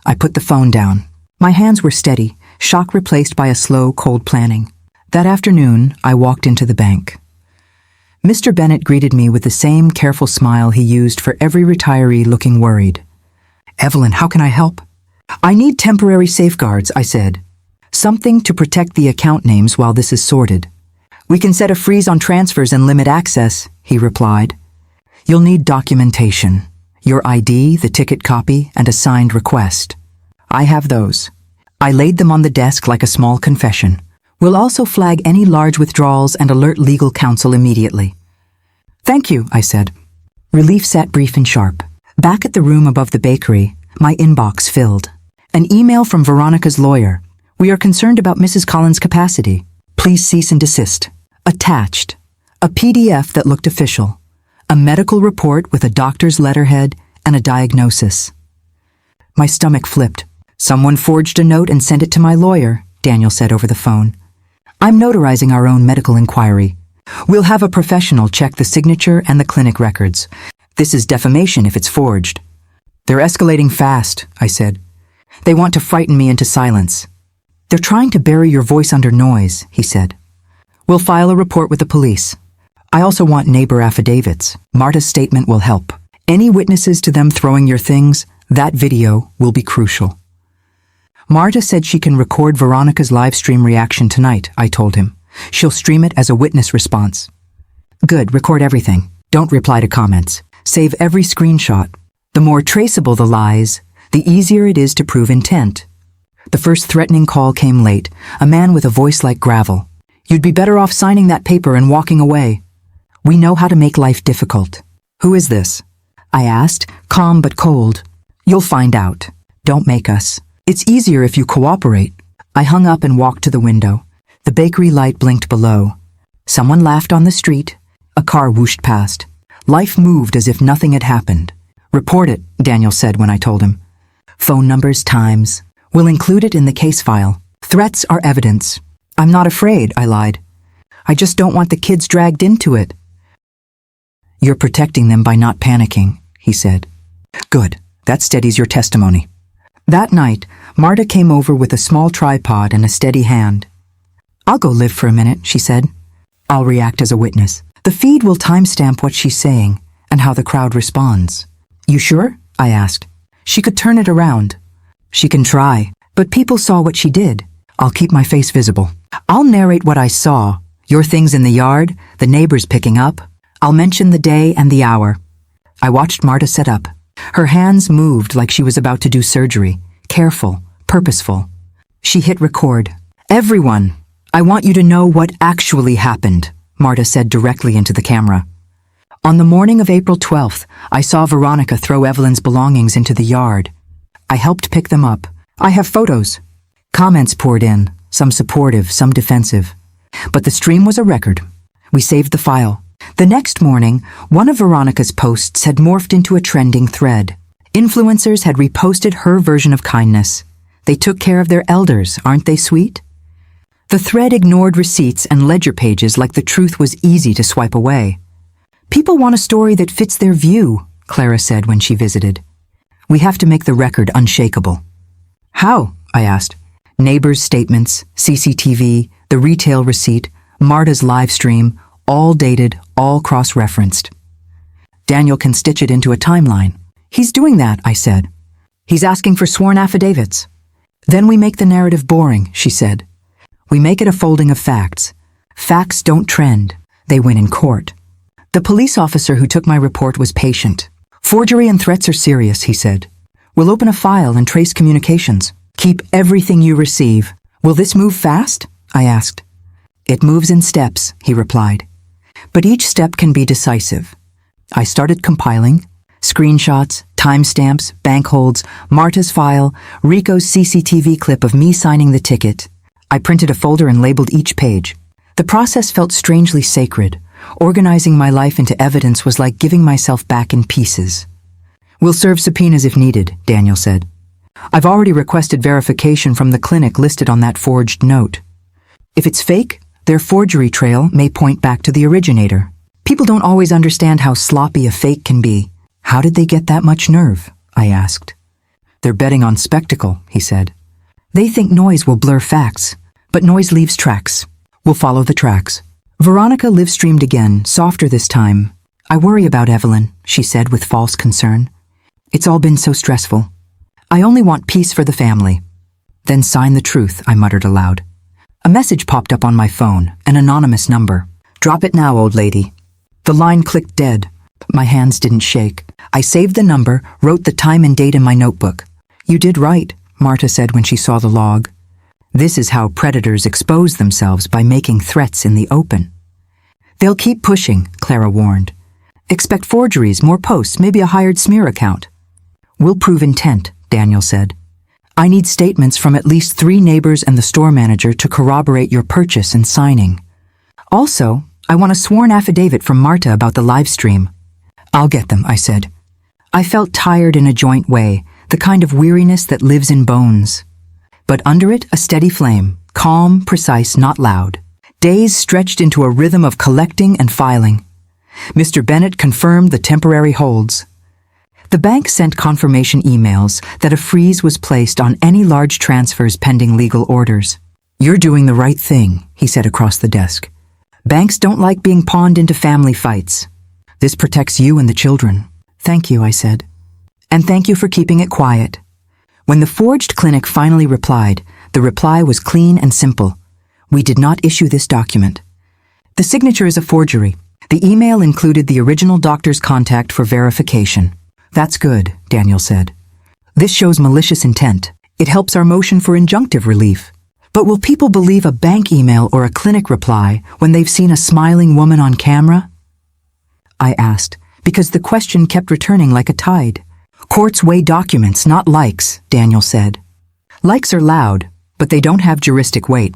I put the phone down. My hands were steady, shock replaced by a slow, cold planning. That afternoon, I walked into the bank. Mr. Bennett greeted me with the same careful smile he used for every retiree looking worried. Evelyn, how can I help? I need temporary safeguards, I said. Something to protect the account names while this is sorted. We can set a freeze on transfers and limit access, he replied. You'll need documentation. Your ID, the ticket copy, and a signed request. I have those. I laid them on the desk like a small confession. We'll also flag any large withdrawals and alert legal counsel immediately. Thank you, I said. Relief sat brief and sharp. Back at the room above the bakery, my inbox filled. An email from Veronica's lawyer. We are concerned about Mrs. Collins' capacity. Please cease and desist. Attached. A PDF that looked official. A medical report with a doctor's letterhead and a diagnosis. My stomach flipped. Someone forged a note and sent it to my lawyer, Daniel said over the phone. I'm notarizing our own medical inquiry. We'll have a professional check the signature and the clinic records. This is defamation if it's forged. They're escalating fast, I said. They want to frighten me into silence. They're trying to bury your voice under noise, he said. We'll file a report with the police. I also want neighbor affidavits. Marta's statement will help. Any witnesses to them throwing your things, that video will be crucial. Marta said she can record Veronica's live stream reaction tonight, I told him. She'll stream it as a witness response. Good, record everything. Don't reply to comments. Save every screenshot. The more traceable the lies, the easier it is to prove intent. The first threatening call came late, a man with a voice like gravel. You'd be better off signing that paper and walking away. We know how to make life difficult. Who is this? I asked, calm but cold. You'll find out. Don't make us. It's easier if you cooperate. I hung up and walked to the window. The bakery light blinked below. Someone laughed on the street. A car whooshed past. Life moved as if nothing had happened. Report it, Daniel said when I told him. Phone numbers, times. We'll include it in the case file. Threats are evidence. I'm not afraid, I lied. I just don't want the kids dragged into it. You're protecting them by not panicking, he said. Good. That steadies your testimony. That night, Marta came over with a small tripod and a steady hand. I'll go live for a minute, she said. I'll react as a witness. The feed will timestamp what she's saying and how the crowd responds. You sure? I asked. She could turn it around. She can try, but people saw what she did. I'll keep my face visible. I'll narrate what I saw. Your things in the yard, the neighbors picking up. I'll mention the day and the hour. I watched Marta set up. Her hands moved like she was about to do surgery, careful, purposeful. She hit record. Everyone, I want you to know what actually happened, Marta said directly into the camera. On the morning of April 12th, I saw Veronica throw Evelyn's belongings into the yard. I helped pick them up. I have photos. Comments poured in, some supportive, some defensive. But the stream was a record. We saved the file. The next morning, one of Veronica's posts had morphed into a trending thread. Influencers had reposted her version of kindness. They took care of their elders, aren't they sweet? The thread ignored receipts and ledger pages like the truth was easy to swipe away. People want a story that fits their view, Clara said when she visited. We have to make the record unshakable. How? I asked. Neighbors' statements, CCTV, the retail receipt, Marta's live stream, all dated, all cross-referenced. Daniel can stitch it into a timeline. He's doing that, I said. He's asking for sworn affidavits. Then we make the narrative boring, she said. We make it a folding of facts. Facts don't trend. They win in court. The police officer who took my report was patient. Forgery and threats are serious, he said. We'll open a file and trace communications. Keep everything you receive. Will this move fast? I asked. It moves in steps, he replied. But each step can be decisive. I started compiling. Screenshots, timestamps, bank holds, Marta's file, Rico's CCTV clip of me signing the ticket. I printed a folder and labeled each page. The process felt strangely sacred. Organizing my life into evidence was like giving myself back in pieces. We'll serve subpoenas if needed, Daniel said. I've already requested verification from the clinic listed on that forged note. If it's fake, their forgery trail may point back to the originator. People don't always understand how sloppy a fake can be. How did they get that much nerve? I asked. They're betting on spectacle, he said. They think noise will blur facts, but noise leaves tracks. We'll follow the tracks. Veronica live-streamed again, softer this time. I worry about Evelyn, she said with false concern. It's all been so stressful. I only want peace for the family. Then sign the truth, I muttered aloud. A message popped up on my phone, an anonymous number. Drop it now, old lady. The line clicked dead. My hands didn't shake. I saved the number, wrote the time and date in my notebook. You did right, Marta said when she saw the log. This is how predators expose themselves, by making threats in the open. They'll keep pushing, Clara warned. Expect forgeries, more posts, maybe a hired smear account. We'll prove intent, Daniel said. I need statements from at least 3 neighbors and the store manager to corroborate your purchase and signing. Also, I want a sworn affidavit from Marta about the live stream. I'll get them, I said. I felt tired in a joint way, the kind of weariness that lives in bones. But under it, a steady flame, calm, precise, not loud. Days stretched into a rhythm of collecting and filing. Mr. Bennett confirmed the temporary holds. The bank sent confirmation emails that a freeze was placed on any large transfers pending legal orders. You're doing the right thing, he said across the desk. Banks don't like being pawned into family fights. This protects you and the children. Thank you, I said. And thank you for keeping it quiet. When the forged clinic finally replied, the reply was clean and simple. We did not issue this document. The signature is a forgery. The email included the original doctor's contact for verification. That's good, Daniel said. This shows malicious intent. It helps our motion for injunctive relief. But will people believe a bank email or a clinic reply when they've seen a smiling woman on camera? I asked, because the question kept returning like a tide. Courts weigh documents, not likes, Daniel said. Likes are loud, but they don't have juristic weight.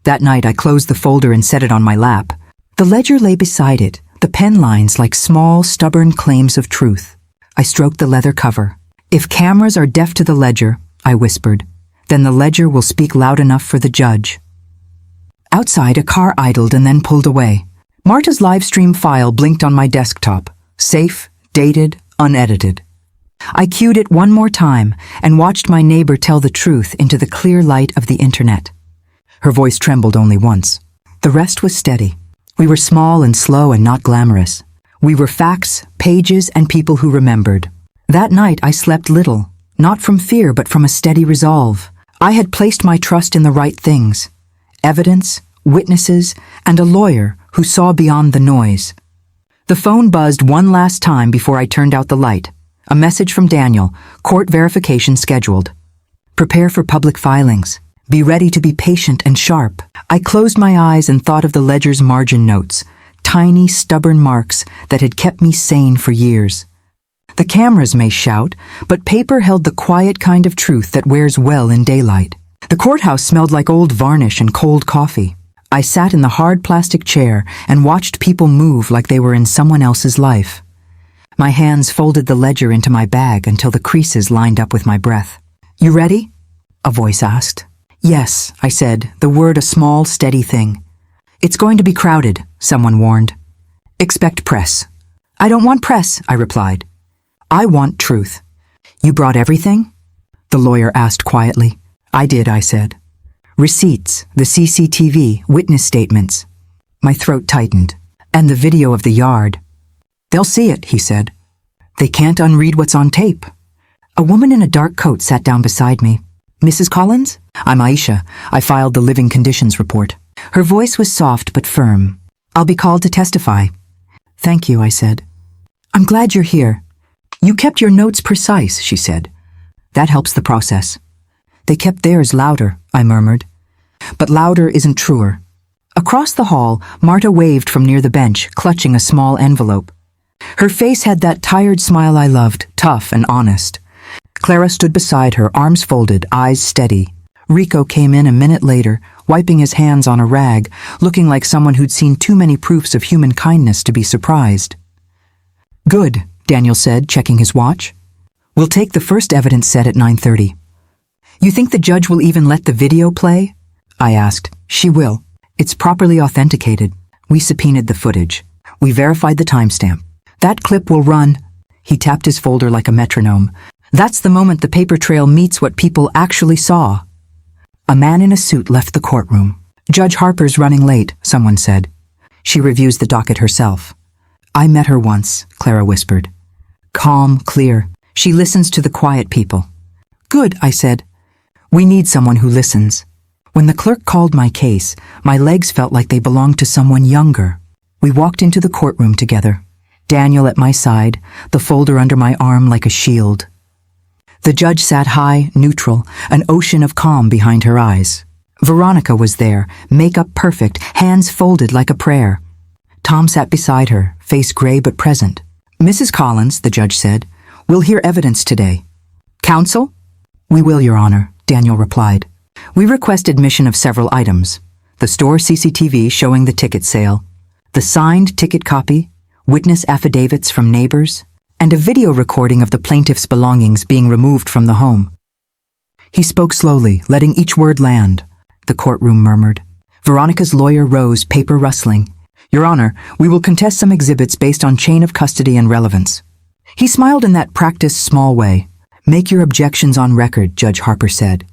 That night I closed the folder and set it on my lap. The ledger lay beside it, the pen lines like small, stubborn claims of truth. I stroked the leather cover. If cameras are deaf to the ledger, I whispered, then the ledger will speak loud enough for the judge. Outside, a car idled and then pulled away. Marta's live stream file blinked on my desktop. Safe, dated, unedited. I cued it one more time and watched my neighbor tell the truth into the clear light of the internet. Her voice trembled only once. The rest was steady. We were small and slow and not glamorous. We were facts, pages, and people who remembered. That night I slept little, not from fear but from a steady resolve. I had placed my trust in the right things. Evidence, witnesses, and a lawyer who saw beyond the noise. The phone buzzed one last time before I turned out the light. A message from Daniel, court verification scheduled. Prepare for public filings. Be ready to be patient and sharp. I closed my eyes and thought of the ledger's margin notes, tiny, stubborn marks that had kept me sane for years. The cameras may shout, but paper held the quiet kind of truth that wears well in daylight. The courthouse smelled like old varnish and cold coffee. I sat in the hard plastic chair and watched people move like they were in someone else's life. My hands folded the ledger into my bag until the creases lined up with my breath. You ready? A voice asked. Yes, I said, the word a small, steady thing. It's going to be crowded, someone warned. Expect press. I don't want press, I replied. I want truth. You brought everything? The lawyer asked quietly. I did, I said. Receipts, the CCTV, witness statements. My throat tightened. And the video of the yard. They'll see it, he said. They can't unread what's on tape. A woman in a dark coat sat down beside me. Mrs. Collins? I'm Aisha. I filed the living conditions report. Her voice was soft but firm. I'll be called to testify. Thank you, I said. I'm glad you're here. You kept your notes precise, she said. That helps the process. They kept theirs louder, I murmured. But louder isn't truer. Across the hall, Marta waved from near the bench, clutching a small envelope. Her face had that tired smile I loved, tough and honest. Clara stood beside her, arms folded, eyes steady. Rico came in a minute later, wiping his hands on a rag, looking like someone who'd seen too many proofs of human kindness to be surprised. Good, Daniel said, checking his watch. We'll take the first evidence set at 9:30. You think the judge will even let the video play? I asked. She will. It's properly authenticated. We subpoenaed the footage. We verified the timestamp. That clip will run. He tapped his folder like a metronome. That's the moment the paper trail meets what people actually saw. A man in a suit left the courtroom. Judge Harper's running late, someone said. She reviews the docket herself. I met her once, Clara whispered. Calm, clear. She listens to the quiet people. Good, I said. We need someone who listens. When the clerk called my case, my legs felt like they belonged to someone younger. We walked into the courtroom together. Daniel at my side, the folder under my arm like a shield. The judge sat high, neutral, an ocean of calm behind her eyes. Veronica was there, makeup perfect, hands folded like a prayer. Tom sat beside her, face gray but present. Mrs. Collins, the judge said, we'll hear evidence today. Counsel? We will, Your Honor, Daniel replied. We request admission of several items. The store CCTV showing the ticket sale, the signed ticket copy, witness affidavits from neighbors, and a video recording of the plaintiff's belongings being removed from the home. He spoke slowly, letting each word land. The courtroom murmured. Veronica's lawyer rose, paper rustling. Your Honor, we will contest some exhibits based on chain of custody and relevance. He smiled in that practiced small way. Make your objections on record, Judge Harper said.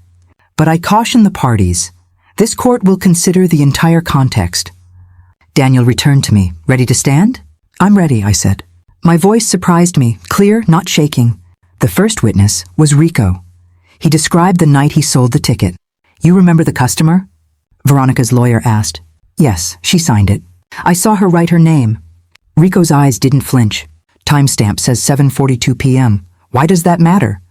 But I caution the parties. This court will consider the entire context. Daniel returned to me. Ready to stand? I'm ready, I said. My voice surprised me, clear, not shaking. The first witness was Rico. He described the night he sold the ticket. You remember the customer? Veronica's lawyer asked. Yes, she signed it. I saw her write her name. Rico's eyes didn't flinch. Timestamp says 7:42 p.m. Why does that matter?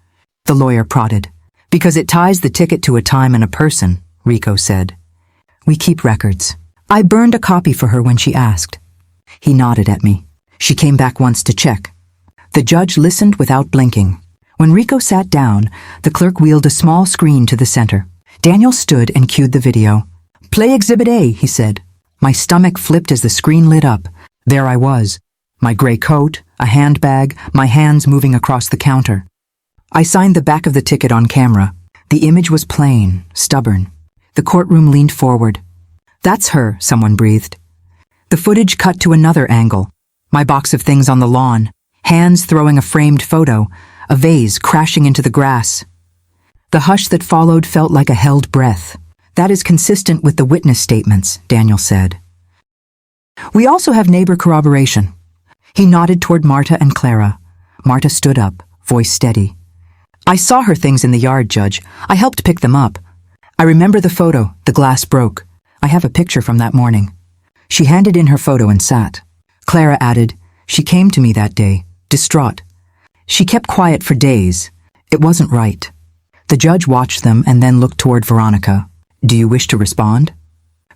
The lawyer prodded. Because it ties the ticket to a time and a person, Rico said. We keep records. I burned a copy for her when she asked. He nodded at me. She came back once to check. The judge listened without blinking. When Rico sat down, the clerk wheeled a small screen to the center. Daniel stood and cued the video. Play Exhibit A, he said. My stomach flipped as the screen lit up. There I was. My gray coat, a handbag, my hands moving across the counter. I signed the back of the ticket on camera. The image was plain, stubborn. The courtroom leaned forward. That's her, someone breathed. The footage cut to another angle. My box of things on the lawn, hands throwing a framed photo, a vase crashing into the grass. The hush that followed felt like a held breath. That is consistent with the witness statements, Daniel said. We also have neighbor corroboration. He nodded toward Marta and Clara. Marta stood up, voice steady. I saw her things in the yard, Judge. I helped pick them up. I remember the photo. The glass broke. I have a picture from that morning. She handed in her photo and sat. Clara added, she came to me that day, distraught. She kept quiet for days. It wasn't right. The judge watched them and then looked toward Veronica. Do you wish to respond?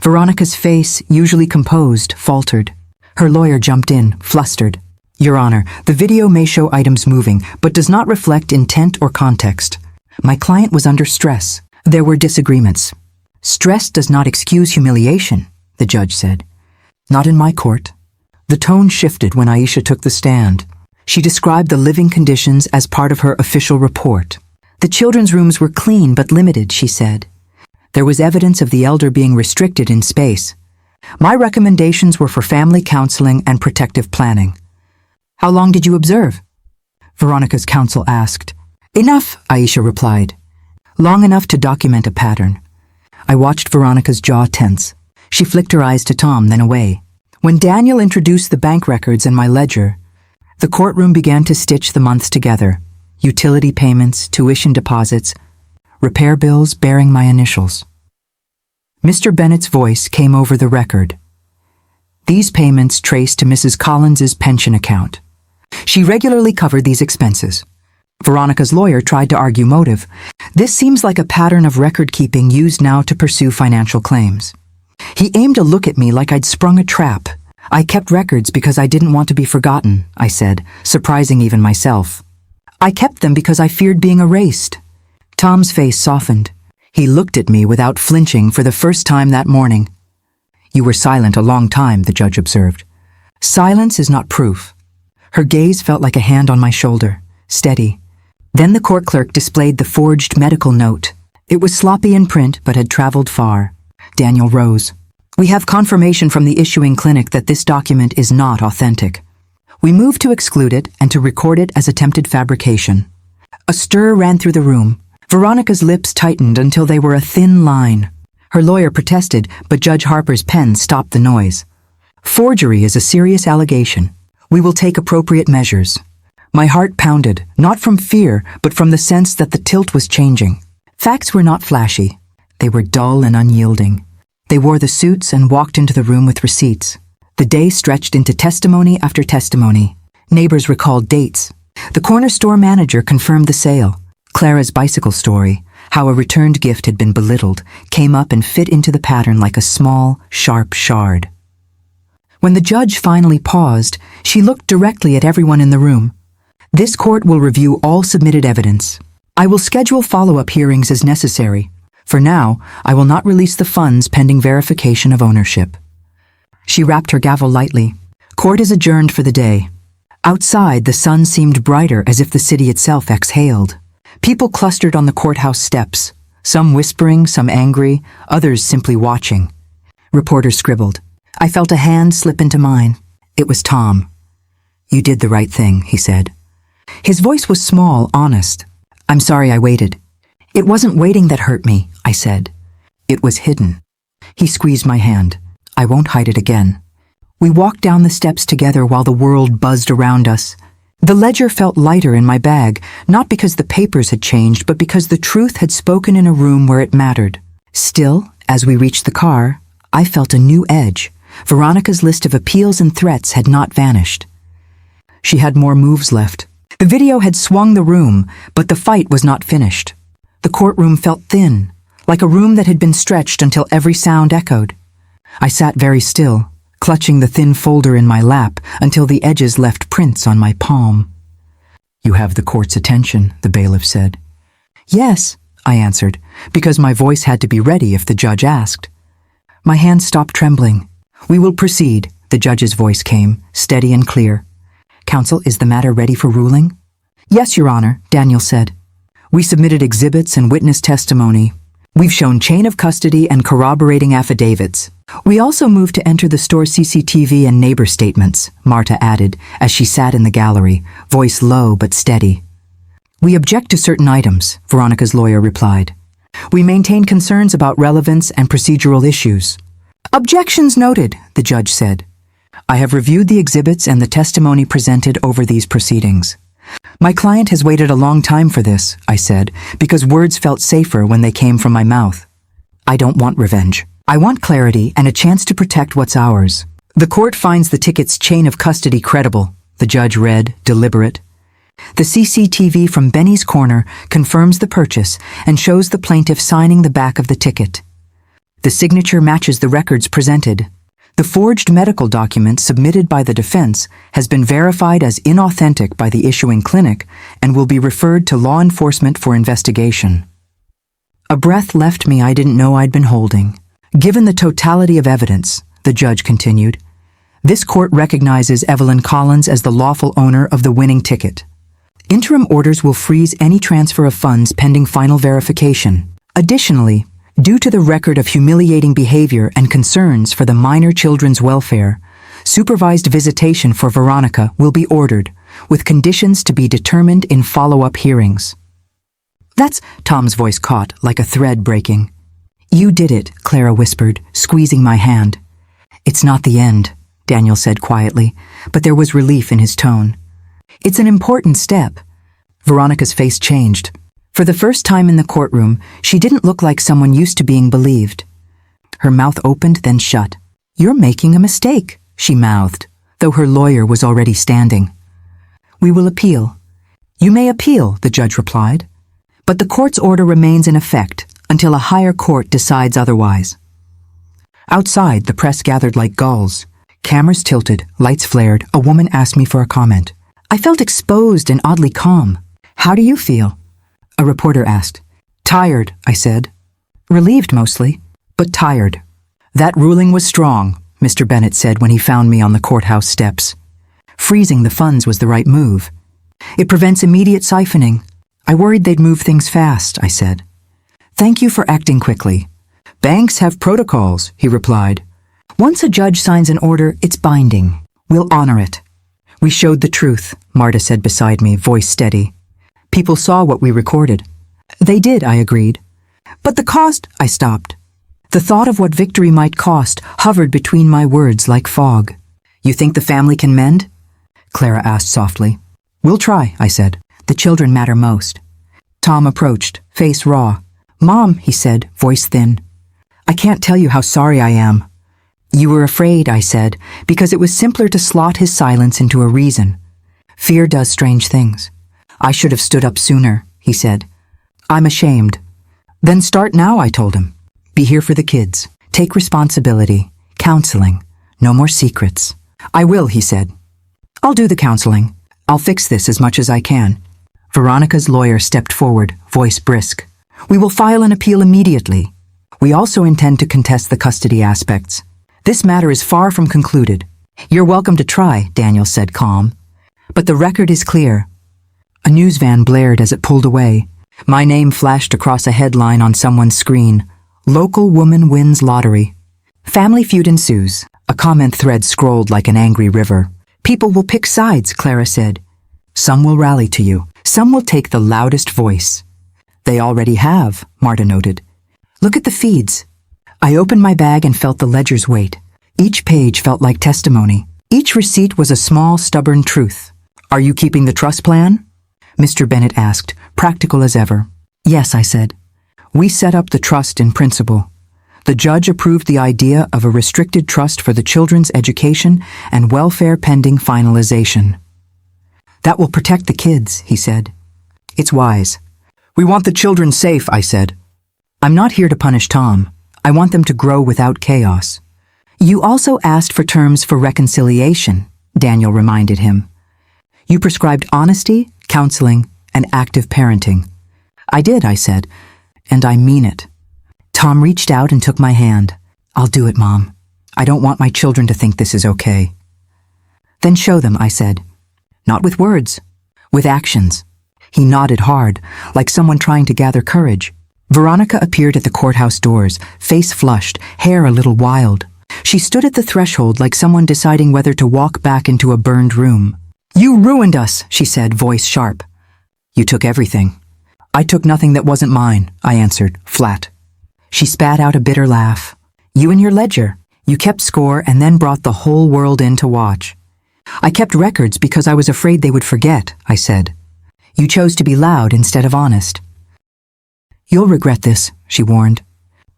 Veronica's face, usually composed, faltered. Her lawyer jumped in, flustered. Your Honor, the video may show items moving, but does not reflect intent or context. My client was under stress. There were disagreements. Stress does not excuse humiliation, the judge said. Not in my court. The tone shifted when Aisha took the stand. She described the living conditions as part of her official report. The children's rooms were clean but limited, she said. There was evidence of the elder being restricted in space. My recommendations were for family counseling and protective planning. How long did you observe? Veronica's counsel asked. Enough, Aisha replied. Long enough to document a pattern. I watched Veronica's jaw tense. She flicked her eyes to Tom, then away. When Daniel introduced the bank records and my ledger, the courtroom began to stitch the months together. Utility payments, tuition deposits, repair bills bearing my initials. Mr. Bennett's voice came over the record. These payments traced to Mrs. Collins's pension account. She regularly covered these expenses. Veronica's lawyer tried to argue motive. This seems like a pattern of record-keeping used now to pursue financial claims. He aimed a look at me like I'd sprung a trap. I kept records because I didn't want to be forgotten, I said, surprising even myself. I kept them because I feared being erased. Tom's face softened. He looked at me without flinching for the first time that morning. You were silent a long time, the judge observed. Silence is not proof. Her gaze felt like a hand on my shoulder, steady. Then the court clerk displayed the forged medical note. It was sloppy in print, but had traveled far. Daniel rose. We have confirmation from the issuing clinic that this document is not authentic. We moved to exclude it and to record it as attempted fabrication. A stir ran through the room. Veronica's lips tightened until they were a thin line. Her lawyer protested, but Judge Harper's pen stopped the noise. Forgery is a serious allegation. We will take appropriate measures. My heart pounded, not from fear, but from the sense that the tilt was changing. Facts were not flashy. They were dull and unyielding. They wore the suits and walked into the room with receipts. The day stretched into testimony after testimony. Neighbors recalled dates. The corner store manager confirmed the sale. Clara's bicycle story, how a returned gift had been belittled, came up and fit into the pattern like a small, sharp shard. When the judge finally paused, she looked directly at everyone in the room. This court will review all submitted evidence. I will schedule follow-up hearings as necessary. For now, I will not release the funds pending verification of ownership. She rapped her gavel lightly. Court is adjourned for the day. Outside, the sun seemed brighter as if the city itself exhaled. People clustered on the courthouse steps, some whispering, some angry, others simply watching. Reporters scribbled. I felt a hand slip into mine. It was Tom. You did the right thing, he said. His voice was small, honest. I'm sorry I waited. It wasn't waiting that hurt me, I said. It was hidden. He squeezed my hand. I won't hide it again. We walked down the steps together while the world buzzed around us. The ledger felt lighter in my bag, not because the papers had changed, but because the truth had spoken in a room where it mattered. Still, as we reached the car, I felt a new edge. Veronica's list of appeals and threats had not vanished. She had more moves left. The video had swung the room, but the fight was not finished. The courtroom felt thin, like a room that had been stretched until every sound echoed. I sat very still, clutching the thin folder in my lap until the edges left prints on my palm. "You have the court's attention," the bailiff said. "Yes," I answered, because my voice had to be ready if the judge asked. My hand stopped trembling. "We will proceed," the judge's voice came, steady and clear. "Counsel, is the matter ready for ruling?" "Yes, Your Honor," Daniel said. "We submitted exhibits and witness testimony. We've shown chain of custody and corroborating affidavits. We also moved to enter the store CCTV and neighbor statements," Marta added as she sat in the gallery, voice low but steady. "We object to certain items," Veronica's lawyer replied. "We maintain concerns about relevance and procedural issues." "Objections noted," the judge said. "I have reviewed the exhibits and the testimony presented over these proceedings. My client has waited a long time for this," I said, because words felt safer when they came from my mouth. "I don't want revenge. I want clarity and a chance to protect what's ours." "The court finds the ticket's chain of custody credible," the judge read, deliberate. "The CCTV from Benny's corner confirms the purchase and shows the plaintiff signing the back of the ticket. The signature matches the records presented. The forged medical document submitted by the defense has been verified as inauthentic by the issuing clinic and will be referred to law enforcement for investigation." A breath left me I didn't know I'd been holding. "Given the totality of evidence," the judge continued, "this court recognizes Evelyn Collins as the lawful owner of the winning ticket. Interim orders will freeze any transfer of funds pending final verification. Additionally, due to the record of humiliating behavior and concerns for the minor children's welfare, supervised visitation for Veronica will be ordered, with conditions to be determined in follow-up hearings." "That's," Tom's voice caught, like a thread breaking. "You did it," Clara whispered, squeezing my hand. "It's not the end," Daniel said quietly, but there was relief in his tone. "It's an important step." Veronica's face changed. For the first time in the courtroom, she didn't look like someone used to being believed. Her mouth opened, then shut. "You're making a mistake," she mouthed, though her lawyer was already standing. "We will appeal." "You may appeal," the judge replied, "but the court's order remains in effect until a higher court decides otherwise." Outside, the press gathered like gulls. Cameras tilted, lights flared, a woman asked me for a comment. I felt exposed and oddly calm. "How do you feel?" A reporter asked. "Tired," I said. "Relieved mostly, but tired." "That ruling was strong," Mr. Bennett said when he found me on the courthouse steps. "Freezing the funds was the right move. It prevents immediate siphoning. I worried they'd move things fast," I said. "Thank you for acting quickly." "Banks have protocols," he replied. "Once a judge signs an order, it's binding. We'll honor it." "We showed the truth," Marta said beside me, voice steady. "People saw what we recorded." "They did," I agreed. "But the cost—" I stopped. The thought of what victory might cost hovered between my words like fog. "You think the family can mend?" Clara asked softly. "We'll try," I said. "The children matter most." Tom approached, face raw. "Mom," he said, voice thin. "I can't tell you how sorry I am." "You were afraid," I said, because it was simpler to slot his silence into a reason. "Fear does strange things." "I should have stood up sooner," he said. "I'm ashamed." "Then start now," I told him. "Be here for the kids. Take responsibility. Counseling. No more secrets." "I will," he said. "I'll do the counseling. I'll fix this as much as I can." Veronica's lawyer stepped forward, voice brisk. "We will file an appeal immediately. We also intend to contest the custody aspects. This matter is far from concluded." "You're welcome to try," Daniel said, calm. "But the record is clear." A news van blared as it pulled away. My name flashed across a headline on someone's screen. "Local woman wins lottery." "Family feud ensues." A comment thread scrolled like an angry river. "People will pick sides," Clara said. "Some will rally to you. Some will take the loudest voice." "They already have," Marta noted. "Look at the feeds." I opened my bag and felt the ledger's weight. Each page felt like testimony. Each receipt was a small, stubborn truth. Are you keeping the trust plan? Mr. Bennett asked, practical as ever. Yes, I said. We set up the trust in principle. The judge approved the idea of a restricted trust for the children's education and welfare pending finalization. That will protect the kids, he said. It's wise. We want the children safe, I said. I'm not here to punish Tom. I want them to grow without chaos. You also asked for terms for reconciliation, Daniel reminded him. You prescribed honesty, counseling, and active parenting. I did, I said, and I mean it. Tom reached out and took my hand. I'll do it, Mom. I don't want my children to think this is okay. Then show them, I said. Not with words, with actions. He nodded hard, like someone trying to gather courage. Veronica appeared at the courthouse doors, face flushed, hair a little wild. She stood at the threshold like someone deciding whether to walk back into a burned room. You ruined us, she said, voice sharp. You took everything. I took nothing that wasn't mine, I answered, flat. She spat out a bitter laugh. You and your ledger. You kept score and then brought the whole world in to watch. I kept records because I was afraid they would forget, I said. You chose to be loud instead of honest. You'll regret this, she warned.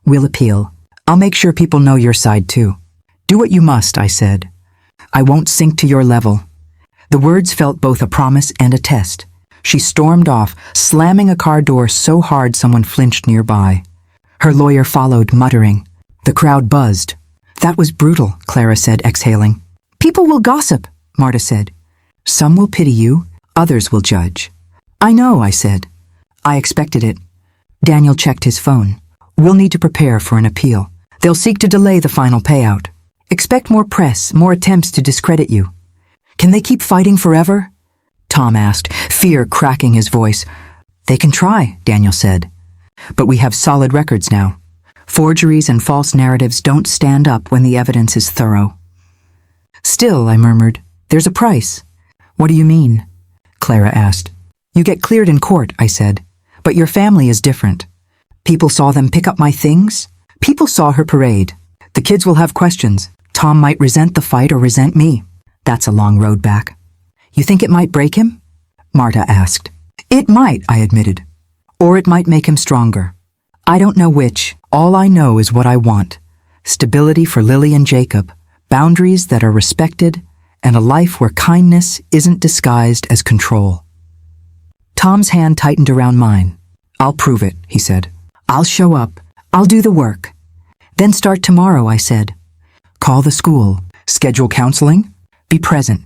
We'll appeal. I'll make sure people know your side too. Do what you must, I said. I won't sink to your level. The words felt both a promise and a test. She stormed off, slamming a car door so hard someone flinched nearby. Her lawyer followed, muttering. The crowd buzzed. That was brutal, Clara said, exhaling. People will gossip, Marta said. Some will pity you, others will judge. I know, I said. I expected it. Daniel checked his phone. We'll need to prepare for an appeal. They'll seek to delay the final payout. Expect more press, more attempts to discredit you. Can they keep fighting forever? Tom asked, fear cracking his voice. They can try, Daniel said. But we have solid records now. Forgeries and false narratives don't stand up when the evidence is thorough. Still, I murmured, there's a price. What do you mean? Clara asked. You get cleared in court, I said. But your family is different. People saw them pick up my things. People saw her parade. The kids will have questions. Tom might resent the fight or resent me. That's a long road back. You think it might break him? Marta asked. It might, I admitted. Or it might make him stronger. I don't know which. All I know is what I want. Stability for Lily and Jacob, boundaries that are respected, and a life where kindness isn't disguised as control. Tom's hand tightened around mine. I'll prove it, he said. I'll show up. I'll do the work. Then start tomorrow, I said. Call the school. Schedule counseling. Be present.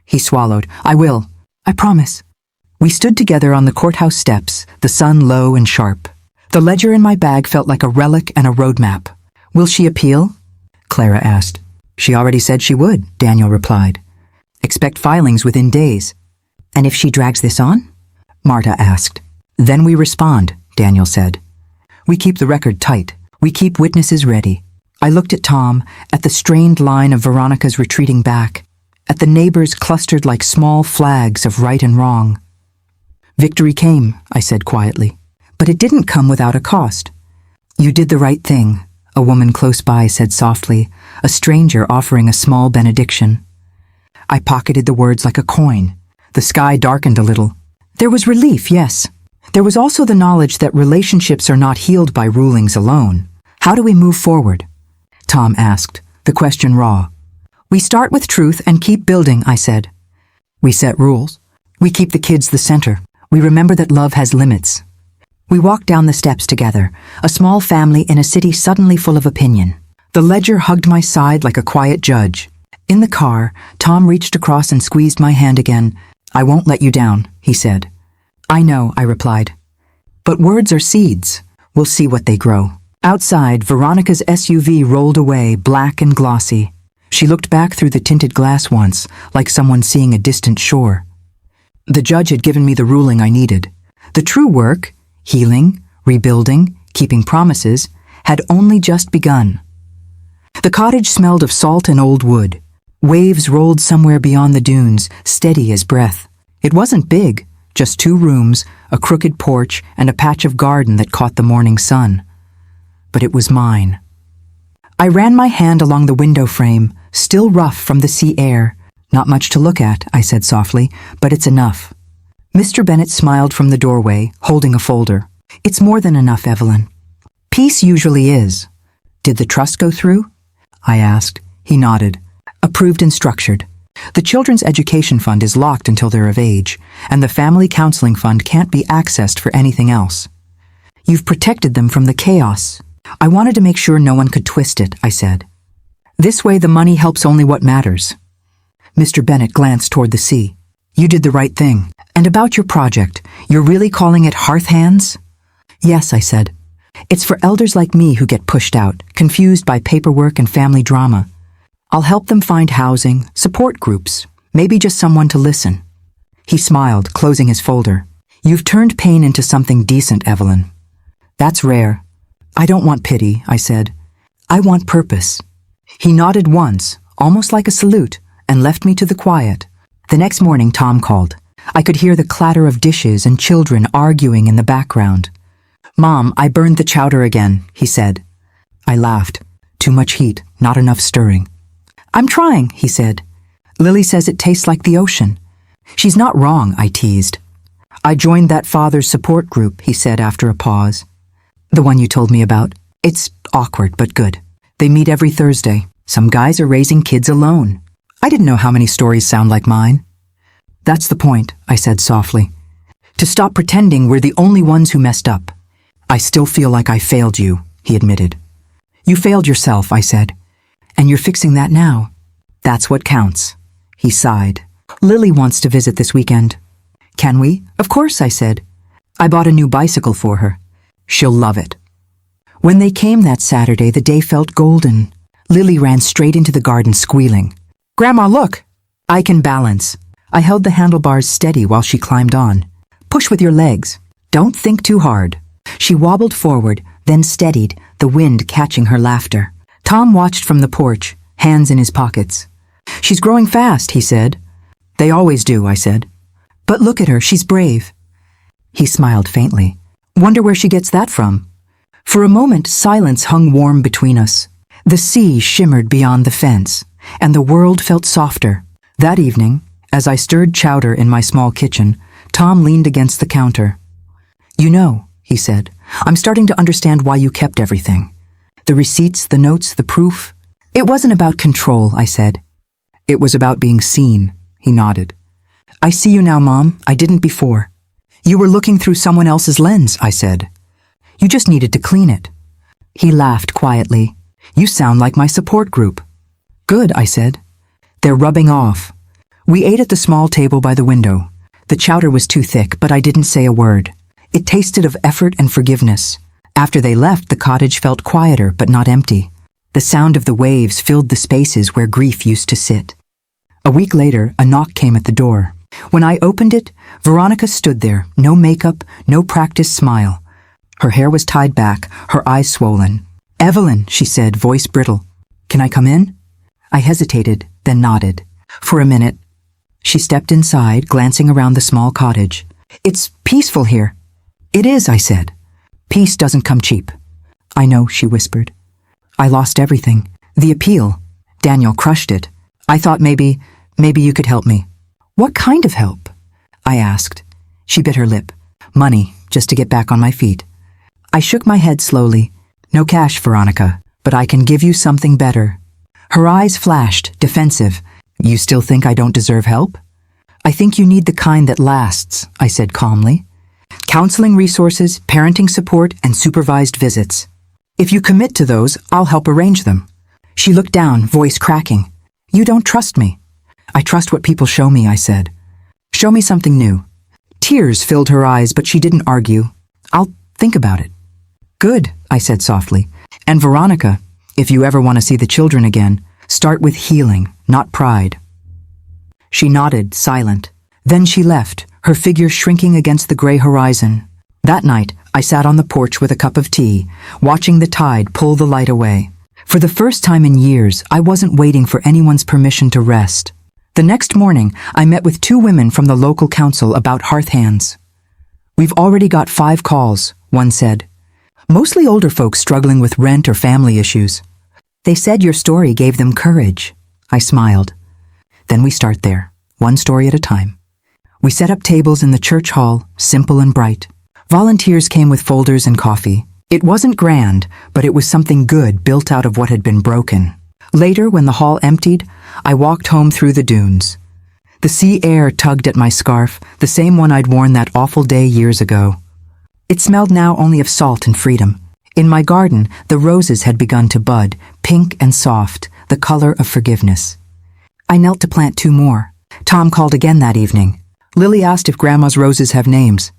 He swallowed. I will. I promise. We stood together on the courthouse steps, the sun low and sharp. The ledger in my bag felt like a relic and a roadmap. Will she appeal? Clara asked. She already said she would, Daniel replied. Expect filings within days. And if she drags this on? Marta asked. Then we respond, Daniel said. We keep the record tight. We keep witnesses ready. I looked at Tom, at the strained line of Veronica's retreating back, at the neighbors clustered like small flags of right and wrong. Victory came, I said quietly, but it didn't come without a cost. You did the right thing, a woman close by said softly, a stranger offering a small benediction. I pocketed the words like a coin. The sky darkened a little. There was relief, yes. There was also the knowledge that relationships are not healed by rulings alone. How do we move forward? Tom asked, the question raw. We start with truth and keep building, I said. We set rules. We keep the kids the center. We remember that love has limits. We walked down the steps together, a small family in a city suddenly full of opinion. The ledger hugged my side like a quiet judge. In the car, Tom reached across and squeezed my hand again. I won't let you down, he said. I know, I replied. But words are seeds. We'll see what they grow. Outside, Veronica's SUV rolled away, black and glossy. She looked back through the tinted glass once, like someone seeing a distant shore. The judge had given me the ruling I needed. The true work, healing, rebuilding, keeping promises, had only just begun. The cottage smelled of salt and old wood. Waves rolled somewhere beyond the dunes, steady as breath. It wasn't big, just 2 rooms, a crooked porch, and a patch of garden that caught the morning sun. But it was mine. I ran my hand along the window frame, still rough from the sea air. Not much to look at, I said softly, but it's enough. Mr. Bennett smiled from the doorway, holding a folder. It's more than enough, Evelyn. Peace usually is. Did the trust go through? I asked. He nodded. Approved and structured. The Children's Education Fund is locked until they're of age, and the Family Counseling Fund can't be accessed for anything else. You've protected them from the chaos. I wanted to make sure no one could twist it, I said. This way the money helps only what matters. Mr. Bennett glanced toward the sea. You did the right thing. And about your project, you're really calling it Hearth Hands? Yes, I said. It's for elders like me who get pushed out, confused by paperwork and family drama. I'll help them find housing, support groups, maybe just someone to listen. He smiled, closing his folder. You've turned pain into something decent, Evelyn. That's rare. I don't want pity, I said. I want purpose. He nodded once, almost like a salute, and left me to the quiet. The next morning, Tom called. I could hear the clatter of dishes and children arguing in the background. Mom, I burned the chowder again, he said. I laughed. Too much heat, not enough stirring. I'm trying, he said. Lily says it tastes like the ocean. She's not wrong, I teased. I joined that father's support group, he said after a pause. The one you told me about. It's awkward, but good. They meet every Thursday. Some guys are raising kids alone. I didn't know how many stories sound like mine. That's the point, I said softly. To stop pretending we're the only ones who messed up. I still feel like I failed you, he admitted. You failed yourself, I said. And you're fixing that now. That's what counts. He sighed. Lily wants to visit this weekend. Can we? Of course, I said. I bought a new bicycle for her. She'll love it. When they came that Saturday, the day felt golden. Lily ran straight into the garden squealing. Grandma, look! I can balance. I held the handlebars steady while she climbed on. Push with your legs. Don't think too hard. She wobbled forward, then steadied, the wind catching her laughter. Tom watched from the porch, hands in his pockets. She's growing fast, he said. They always do, I said. But look at her, she's brave. He smiled faintly. Wonder where she gets that from. For a moment, silence hung warm between us. The sea shimmered beyond the fence, and the world felt softer. That evening, as I stirred chowder in my small kitchen, Tom leaned against the counter. You know, he said, I'm starting to understand why you kept everything. The receipts, the notes, the proof. It wasn't about control, I said. It was about being seen, he nodded. I see you now, Mom. I didn't before. You were looking through someone else's lens, I said. You just needed to clean it. He laughed quietly. You sound like my support group. Good, I said. They're rubbing off. We ate at the small table by the window. The chowder was too thick, but I didn't say a word. It tasted of effort and forgiveness. After they left, the cottage felt quieter, but not empty. The sound of the waves filled the spaces where grief used to sit. A week later, a knock came at the door. When I opened it, Veronica stood there, no makeup, no practiced smile. Her hair was tied back, her eyes swollen. Evelyn, she said, voice brittle. Can I come in? I hesitated, then nodded. For a minute. She stepped inside, glancing around the small cottage. It's peaceful here. It is, I said. Peace doesn't come cheap. I know, she whispered. I lost everything. The appeal. Daniel crushed it. I thought maybe you could help me. What kind of help? I asked. She bit her lip. Money, just to get back on my feet. I shook my head slowly. No cash, Veronica, but I can give you something better. Her eyes flashed, defensive. You still think I don't deserve help? I think you need the kind that lasts, I said calmly. Counseling resources, parenting support, and supervised visits. If you commit to those, I'll help arrange them. She looked down, voice cracking. You don't trust me. I trust what people show me, I said. Show me something new. Tears filled her eyes, but she didn't argue. I'll think about it. Good, I said softly. And Veronica, if you ever want to see the children again, start with healing, not pride. She nodded, silent. Then she left, her figure shrinking against the gray horizon. That night, I sat on the porch with a cup of tea, watching the tide pull the light away. For the first time in years, I wasn't waiting for anyone's permission to rest. The next morning, I met with 2 women from the local council about hearth hands. We've already got 5 calls, one said. Mostly older folks struggling with rent or family issues. They said your story gave them courage. I smiled. Then we start there, one story at a time. We set up tables in the church hall, simple and bright. Volunteers came with folders and coffee. It wasn't grand, but it was something good built out of what had been broken. Later, when the hall emptied, I walked home through the dunes. The sea air tugged at my scarf, the same one I'd worn that awful day years ago. It smelled now only of salt and freedom. In my garden, the roses had begun to bud, pink and soft, the color of forgiveness. I knelt to plant 2 more. Tom called again that evening. Lily asked if Grandma's roses have names.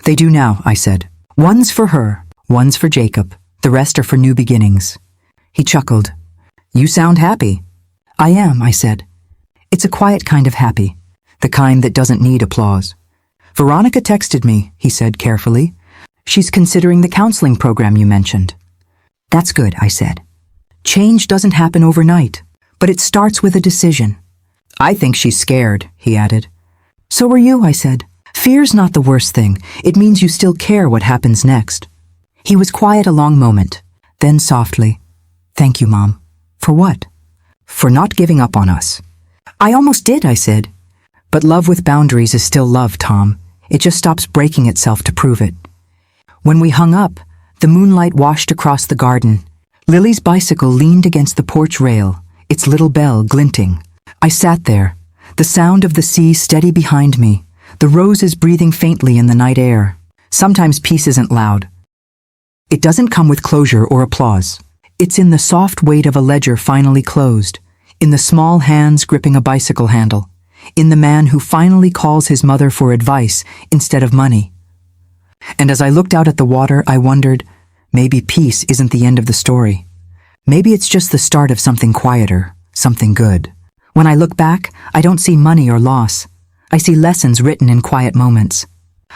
They do now, I said. One's for her, one's for Jacob. The rest are for new beginnings. He chuckled. You sound happy. I am, I said. It's a quiet kind of happy, the kind that doesn't need applause. Veronica texted me, he said carefully. She's considering the counseling program you mentioned. That's good, I said. Change doesn't happen overnight, but it starts with a decision. I think she's scared, he added. So are you, I said. Fear's not the worst thing. It means you still care what happens next. He was quiet a long moment, then softly. Thank you, Mom. For what? For not giving up on us. I almost did, I said. But love with boundaries is still love, Tom. It just stops breaking itself to prove it. When we hung up, the moonlight washed across the garden. Lily's bicycle leaned against the porch rail, its little bell glinting. I sat there, the sound of the sea steady behind me, the roses breathing faintly in the night air. Sometimes peace isn't loud. It doesn't come with closure or applause. It's in the soft weight of a ledger finally closed, in the small hands gripping a bicycle handle, in the man who finally calls his mother for advice instead of money. And as I looked out at the water, I wondered, maybe peace isn't the end of the story. Maybe it's just the start of something quieter, something good. When I look back, I don't see money or loss. I see lessons written in quiet moments.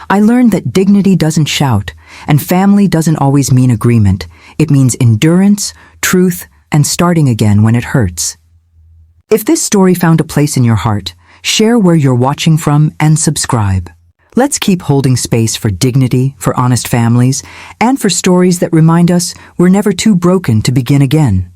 I learned that dignity doesn't shout, and family doesn't always mean agreement. It means endurance, truth, and starting again when it hurts. If this story found a place in your heart, share where you're watching from and subscribe. Let's keep holding space for dignity, for honest families, and for stories that remind us we're never too broken to begin again.